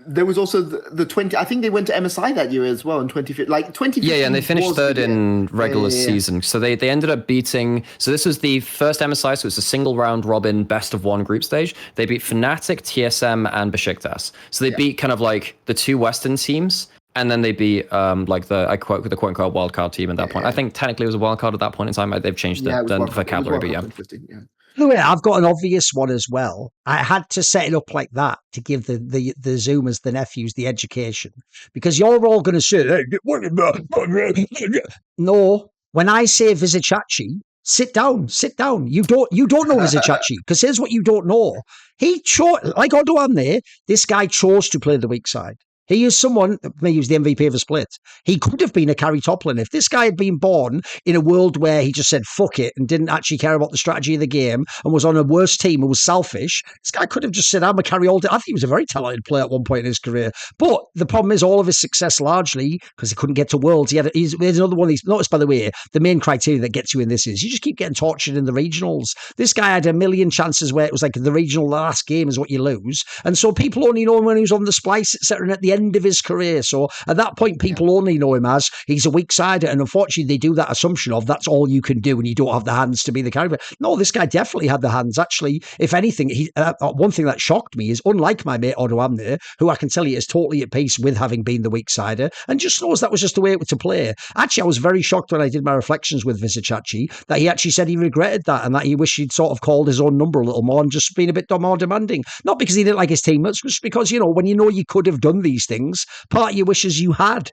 there was also the 20. I think they went to MSI that year as well in 2015. Like 2015. Yeah, and they finished third in regular season. So they ended up beating. So this was the first MSI. So it's a single round robin best of one group stage. They beat Fnatic, TSM, and Besiktas. So they beat kind of like the two Western teams. And then they beat like the quote unquote wildcard team at that point. I think technically it was a wildcard at that point in time. They've changed the vocabulary, but yeah. By the way, I've got an obvious one as well. I had to set it up like that to give the Zoomers, the nephews, the education. Because you're all going to say, no, when I say Vizicachi, sit down. You don't know Vizicachi, because here's what you don't know. He chose, like Odoam there, this guy chose to play the weak side. He is someone, maybe he was the MVP of a split. He could have been a carry top lane. If this guy had been born in a world where he just said, fuck it, and didn't actually care about the strategy of the game, and was on a worse team and was selfish, this guy could have just said, I'm a carry all day. I think he was a very talented player at one point in his career. But the problem is all of his success largely, because he couldn't get to Worlds, there's another one of these, notice by the way, the main criteria that gets you in this is, you just keep getting tortured in the regionals. This guy had a million chances where it was like the regional last game is what you lose. And so people only know him when he was on the splice, etc., and at the end of his career. So at that point, people only know him as he's a weak sider, and unfortunately, they do that assumption of that's all you can do, and you don't have the hands to be the carry. No, this guy definitely had the hands. Actually, if anything, one thing that shocked me is, unlike my mate Odoam there, who I can tell you is totally at peace with having been the weak sider, and just knows that was just the way it was to play. Actually, I was very shocked when I did my reflections with Vizicachi that he actually said he regretted that, and that he wished he'd sort of called his own number a little more and just been a bit more demanding. Not because he didn't like his teammates, just because, when you know you could have done these things, part of your wishes you had.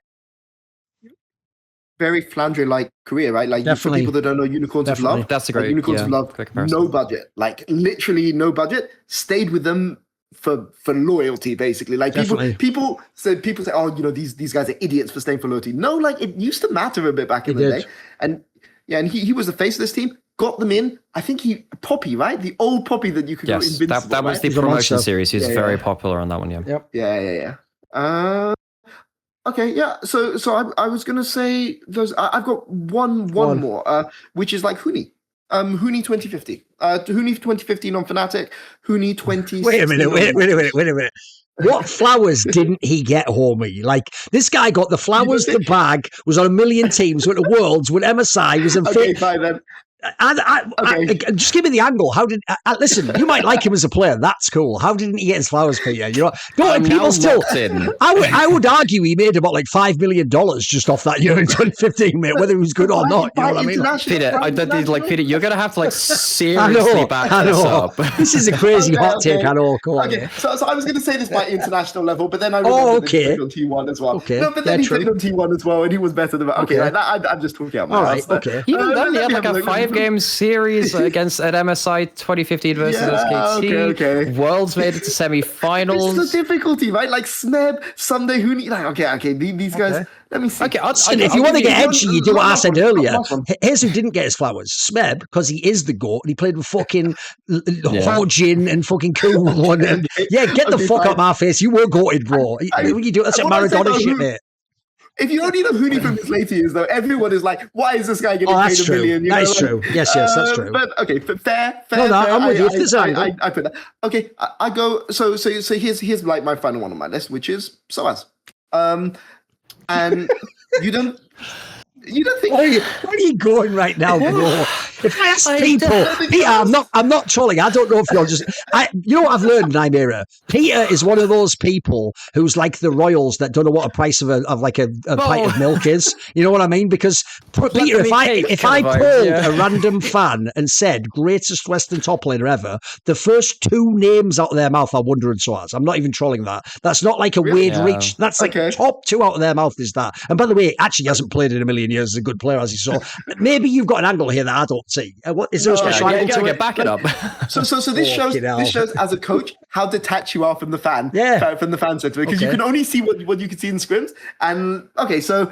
Very Flandre-like career, right? Like, for people that don't know Unicorns of Love, that's a great Unicorns of Love, no budget, like literally no budget, stayed with them for loyalty, basically. Like, people say, oh, these guys are idiots for staying for loyalty. No, like, it used to matter a bit back in the day. And he was the face of this team, got them in. I think Poppy, right? The old Poppy that you could go invincible. That was the promotion series. He was very popular on that one, Yeah. Okay, yeah. So I was gonna say those. I've got one more, which is like Huni. Huni 2050. Huni 2015 on Fnatic. Huni 20. Wait a minute. What flowers didn't he get, homie? Like, this guy got the flowers, the bag, was on a million teams, went to Worlds, went MSI, was in okay, fine then. Just give me the angle. How did listen? You might like him as a player. That's cool. How didn't he get his flowers, Peter? People still. I would argue he made about like $5 million just off that year in 2015, mate. Whether he was good or not, you know what I mean? Peter, you're gonna have to seriously back this up. This is a crazy hot take. I know. Come on. Okay, so I was going to say this by international level, but then I okay on T1 as well. Okay, no, but then he played on T1 as well, and he was better than that. Okay, I'm just talking out my ass. Okay. Even then, he had like a 5-game series at MSI 2015 versus SKT. Okay. Worlds made it to semi-finals. It's the difficulty, right? Like Smeb, Sunday Huni. Like, okay, these guys. Let me see. Okay, if you want to get edgy, you do what I said earlier. Here's who didn't get his flowers. Smeb, because he is the GOAT, and he played with fucking Hojin and fucking Cool. And get the fuck out my face. You were GOATed, bro. You do that's a Maradona shit, mate. If you only know Huni from his later years, though, everyone is like, why is this guy getting paid $1 million? That is true. Yes, that's true. But okay, fair. No, I'm with you. I put that. Okay, I go. So here's like my final one on my list, which is SOAS. And you don't think where are you going right now, bro? If I ask people, Peter, I'm not trolling. I don't know if you're just. You know what I've learned, Nymaera? Peter is one of those people who's like the royals that don't know what a price of a pint of milk is. You know what I mean? Because Peter, if I polled a random fan and said greatest Western top laner ever, the first two names out of their mouth are Wonder and SOAS. I'm not even trolling that. That's not like a weird reach. That's like top two out of their mouth is that. And by the way, actually, he hasn't played in a million years as a good player, as you saw. Maybe you've got an angle here that I don't see. What is there a special angle to it? Back it up. So this shows as a coach how detached you are from the fan. From the fan center, because you can only see what you can see in scrims. And okay, so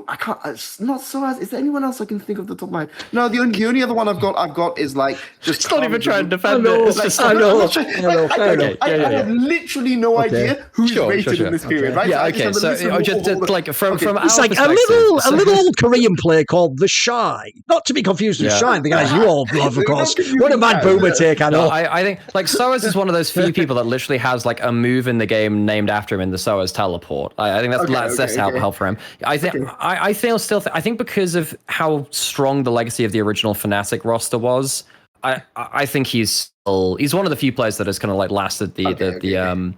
I can't. It's not SOAS. Is there anyone else I can think of the top of my head? No, the only other one I've got is like just. It's not even trying to defend it. I have literally no idea who's rated in this period, right? Yeah. Okay. So just like from it's like a little Korean player called TheShy, not to be confused with Shine, the guys you all love, of course. What a mad boomer take, I know. No, I think like SOAS is one of those few people that literally has like a move in the game named after him in the SOAS teleport. I think that's help for him. I think because of how strong the legacy of the original Fnatic roster was, I think he's one of the few players that has kind of like lasted the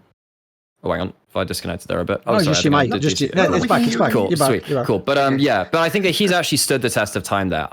Oh, hang on. If I disconnected there a bit. Oh, sorry. just your mic. Just it's back. It's back. Cool, You're back. sweet, You're back. cool. But but I think that he's actually stood the test of time there.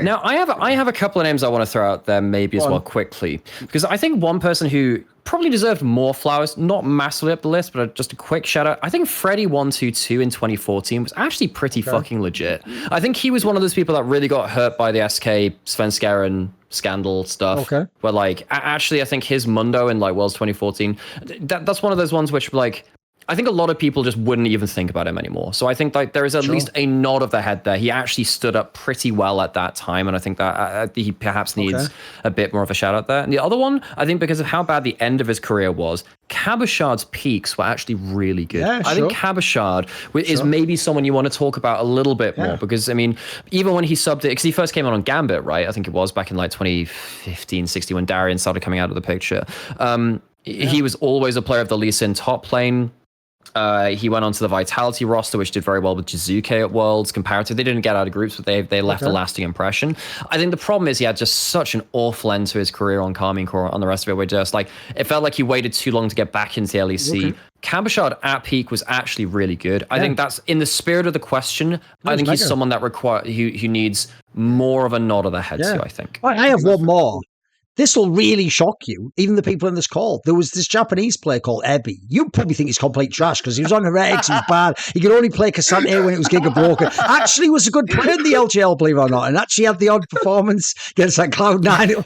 Now I have a couple of names I want to throw out there maybe as well quickly, because I think one person who probably deserved more flowers, not massively up the list, but just a quick shout out. I think Freddy122 in 2014 was actually pretty fucking legit. I think he was one of those people that really got hurt by the SK Svenskeren scandal stuff. Okay. But like, actually, I think his Mundo in like Worlds 2014, that's one of those ones which like, I think a lot of people just wouldn't even think about him anymore. So I think like there is at least a nod of the head there. He actually stood up pretty well at that time, and I think that he perhaps needs a bit more of a shout out there. And the other one, I think because of how bad the end of his career was, Cabochard's peaks were actually really good. Yeah, I think Cabochard is maybe someone you want to talk about a little bit more, because I mean, even when he subbed it, because he first came on Gambit, right? I think it was back in like 2015, 16 when Darian started coming out of the picture. He was always a player of the Lee Sin top lane. He went onto the Vitality roster, which did very well with Jizuke at Worlds. Comparative, they didn't get out of groups, but they left a lasting impression. I think the problem is he had just such an awful end to his career on Karmine Core, on the rest of it, where just like it felt like he waited too long to get back into the LEC. Cabochard at peak was actually really good. I think that's in the spirit of the question. I think he's someone that who needs more of a nod of the head to. I think. I have one more. This will really shock you, even the people in this call. There was this Japanese player called Ebi. You probably think he's complete trash because he was on Heretics, he was bad. He could only play Cassante when it was Giga Broken. Actually was a good player in the LGL, believe it or not, and actually had the odd performance against that Cloud9.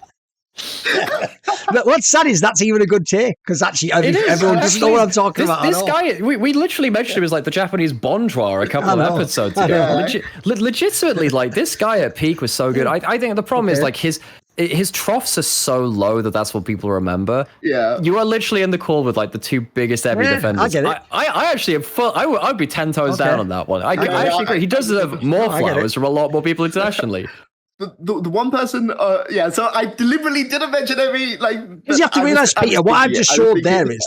But what's sad is that's even a good take, because actually everyone doesn't know what I'm talking about. This guy, we literally mentioned him as like the Japanese Bonjour a couple of episodes ago. Legitimately, like this guy at peak was so good. I think the problem is like his troughs are so low that's what people remember. Yeah, you are literally in the call with like the two biggest ever defenders. I get it. I actually am full. I'd be 10 toes down on that one. I actually agree. He does deserve more flowers from a lot more people internationally. The one person, so I deliberately didn't mention every, like... Because you have to realise, Peter, what I've just showed there is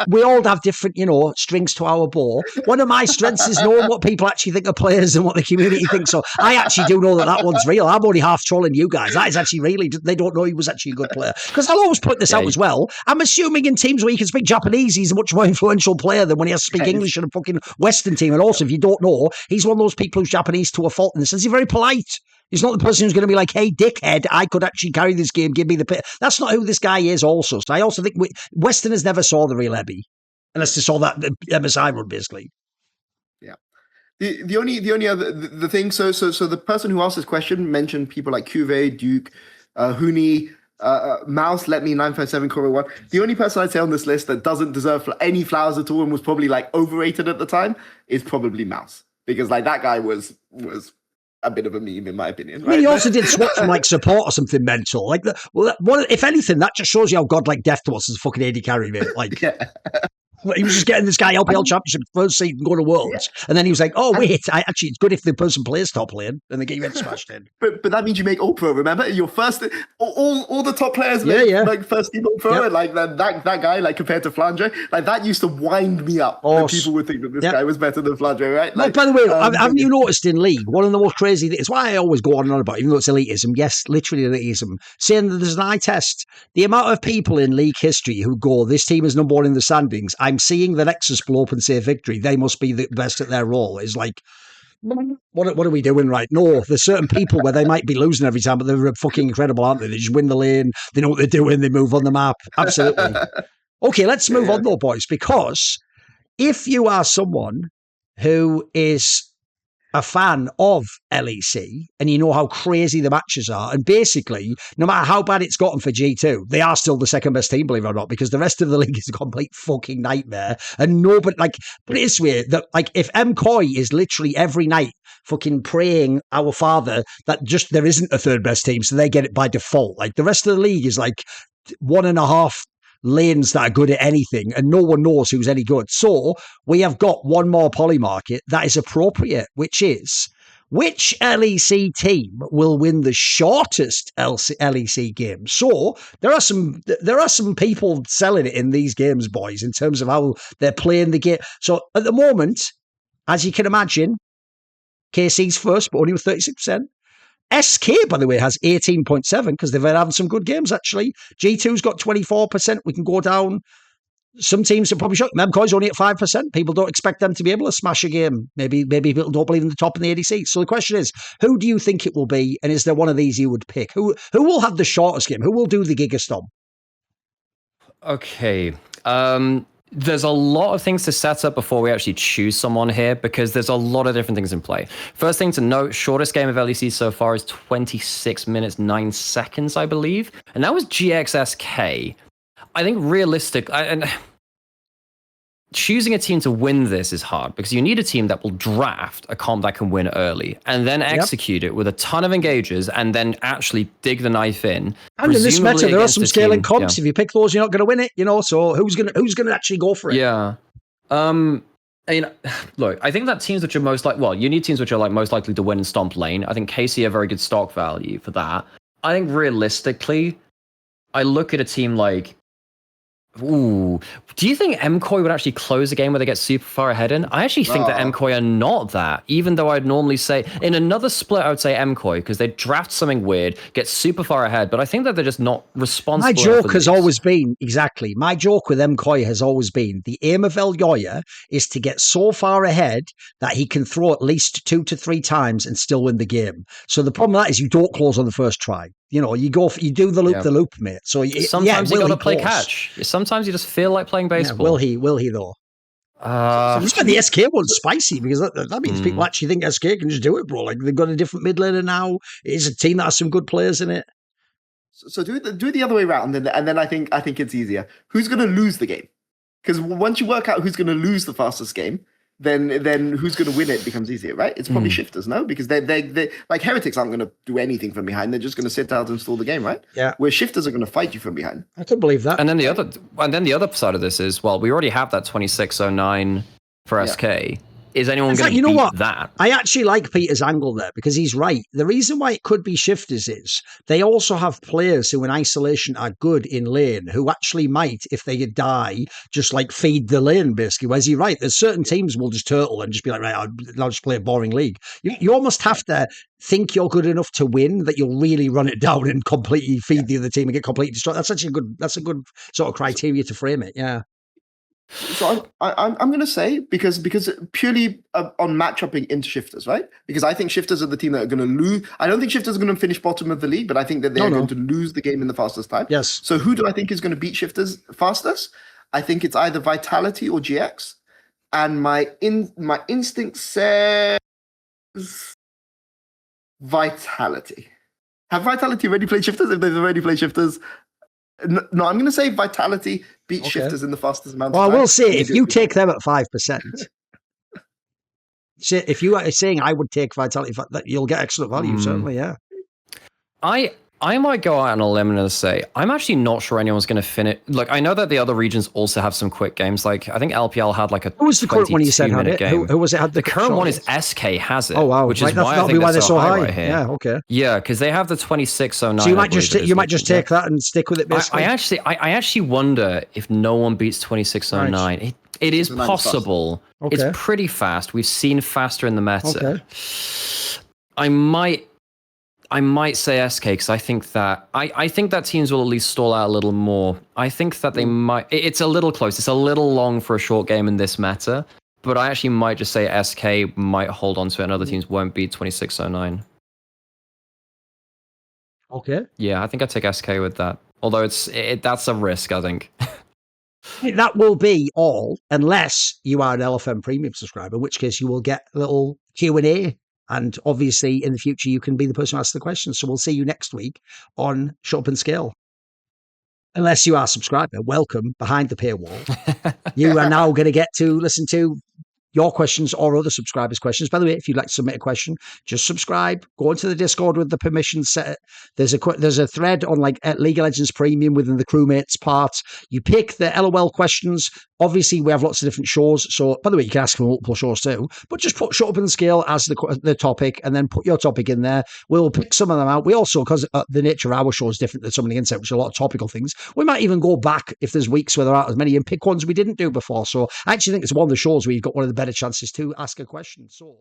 we all have different, strings to our bow. One of my strengths is knowing what people actually think of players and what the community thinks. So I actually do know that one's real. I'm only half trolling you guys. That is actually really, they don't know he was actually a good player. Because I'll always put this out as well. I'm assuming in teams where you can speak Japanese, he's a much more influential player than when he has to speak English in a fucking Western team. And also, if you don't know, he's one of those people who's Japanese to a fault in the sense he's very polite. He's not the person who's going to be like, hey, dickhead, I could actually carry this game, give me the pit. That's not who this guy is also. So I also think Westerners never saw the real Ebby. Unless they saw that the MSI run, basically. Yeah. The only other the thing, so the person who asked this question mentioned people like Cuvée, Duke, Huni, Mouse, Let Me 957, Cora 1. The only person I'd say on this list that doesn't deserve any flowers at all and was probably like overrated at the time is probably Mouse. Because like that guy was a bit of a meme, in my opinion. Right? I mean, he also did swap from like support or something mental. Like, if anything, that just shows you how godlike Death was as a fucking AD carry, mate. Like, he was just getting this guy LPL Championship first seed and go to Worlds, and then he was like, "Oh wait, actually, it's good if the person plays top lane," and they get you smashed in. But that means you make All Pro. Remember, your first all the top players make like first team All Pro, and like that guy, like compared to Flandre, like that used to wind me up. When people would think that this guy was better than Flandre, right? Like, by the way, haven't you noticed in League one of the most crazy things? It's why I always go on and on about, even though it's elitism. Yes, literally elitism. Saying that there's an eye test. The amount of people in League history who go, "This team is number one in the standings. I'm seeing the Nexus blow up and say victory. They must be the best at their role." Is like, what are we doing right? No, there's certain people where they might be losing every time, but they're fucking incredible, aren't they? They just win the lane. They know what they're doing. They move on the map. Absolutely. Okay, let's move on though, boys, because if you are someone who is a fan of LEC and you know how crazy the matches are, and basically, no matter how bad it's gotten for G2, they are still the second best team, believe it or not, because the rest of the league is a complete fucking nightmare. And nobody, like, put it this way, that like if MCoy is literally every night fucking praying our father that just there isn't a third best team, so they get it by default. Like the rest of the league is like 1.5 lanes that are good at anything, and no one knows who's any good. So we have got one more poly market that is appropriate, which is which LEC team will win the shortest LEC game. So there are some people selling it in these games, boys, in terms of how they're playing the game. So at the moment, as you can imagine, KC's first, but only with 36%. SK, by the way, has 18.7 because they've been having some good games, actually. G2's got 24%. We can go down. some teams are probably shocked. Memcoy's only at 5%. People don't expect them to be able to smash a game. Maybe people don't believe in the top in the ADC. So the question is, who do you think it will be? And is there one of these you would pick? Who will have the shortest game? Who will do the Gigastomp? Okay. There's a lot of things to set up before we actually choose someone here, because there's a lot of different things in play. First thing to note, shortest game of LEC so far is 26 minutes, 9 seconds, I believe. And that was GXSK. I think and choosing a team to win this is hard, because you need a team that will draft a comp that can win early and then execute it with a ton of engagers and then actually dig the knife in. And in this meta, there are some scaling comps. If you pick those, you're not going to win it, So who's going to actually go for it? Yeah. Look, I think that teams which are you need teams which are most likely to win and stomp lane. I think KC have very good stock value for that. I think realistically, I look at a team like, do you think MCoy would actually close a game where they get super far ahead in? I actually think that MCoy are not that, even though I'd normally say, in another split, I would say MCoy, because they draft something weird, get super far ahead, but I think that they're just not responsible. My joke has always been, my joke with MCoy has always been, the aim of Elyoya is to get so far ahead that he can throw at least 2 to 3 times and still win the game. So the problem with that is you don't close on the first try. You do the loop, mate. So sometimes you got to play catch. Sometimes you just feel like playing baseball. Yeah, will he though? So the SK one's spicy, because that means people actually think SK can just do it, bro. Like, they've got a different mid laner now. It's a team that has some good players in it. So do it the other way around, and then I think it's easier. Who's going to lose the game? Because once you work out who's going to lose the fastest game, then who's going to win it becomes easier, right? It's probably shifters, no? Because they like heretics aren't going to do anything from behind. They're just going to sit out and stall the game, right? Yeah. Where shifters are going to fight you from behind. I could believe that. And then the other side of this is, we already have that 2609 for SK. Is anyone going to beat that? I actually like Peter's angle there, because he's right. The reason why it could be shifters is they also have players who in isolation are good in lane, who actually might, if they die, just feed the lane, basically. Whereas you're right, there's certain teams will just turtle and just be like, right, I'll just play a boring league. You almost have to think you're good enough to win that you'll really run it down and completely feed the other team and get completely destroyed. That's actually a good sort of criteria to frame it. Yeah. So I'm going to say, because purely on matchupping into shifters, right? Because I think shifters are the team that are going to lose. I don't think shifters are going to finish bottom of the league, but I think that they're going to lose the game in the fastest time. Yes. So who do I think is going to beat shifters fastest? I think it's either Vitality or GX. And my instinct says Vitality. Have Vitality already played shifters? If they've already played shifters, no, I'm going to say Vitality beats shifters in the fastest amount of time. Well, I will say, if you take them at 5%, if you are saying I would take Vitality, you'll get excellent value, certainly, yeah. I might go out on a limb and say, I'm actually not sure anyone's going to finish. Look, I know that the other regions also have some quick games. I think LPL had a Who was the current one you said had it? Game. Who was it? Had the current one is SK has it. Oh, wow. Which is why I think they're so high right here. Yeah, okay. Yeah, because they have the 2609. So you might just take that and stick with it, basically? I actually wonder if no one beats 2609. Right. It is possible. Okay. It's pretty fast. We've seen faster in the meta. Okay. I might say SK, because I think that teams will at least stall out a little more. I think that they might. It's a little close. It's a little long for a short game in this meta, but I actually might just say SK might hold on to it, and other teams won't beat 2609. Okay. Yeah, I think I take SK with that. Although that's a risk, I think. That will be all, unless you are an LFM premium subscriber, in which case you will get a little Q&A. And obviously, in the future, you can be the person who asks the questions. So we'll see you next week on Shut Up and Scale. Unless you are a subscriber, welcome behind the paywall. You are now going to get to listen to your questions or other subscribers' questions. By the way, if you'd like to submit a question, just subscribe. Go into the Discord with the permissions set. There's a thread on League of Legends Premium within the crewmates part. You pick the LOL questions. Obviously, we have lots of different shows. So, by the way, you can ask for multiple shows too. But just put Shut Up and Scale as the topic, and then put your topic in there. We'll pick some of them out. We also, because the nature of our show is different than some of the Insight, which are a lot of topical things, we might even go back if there's weeks where there aren't as many and pick ones we didn't do before. So, I actually think it's one of the shows where you've got one of the better chances to ask a question. So.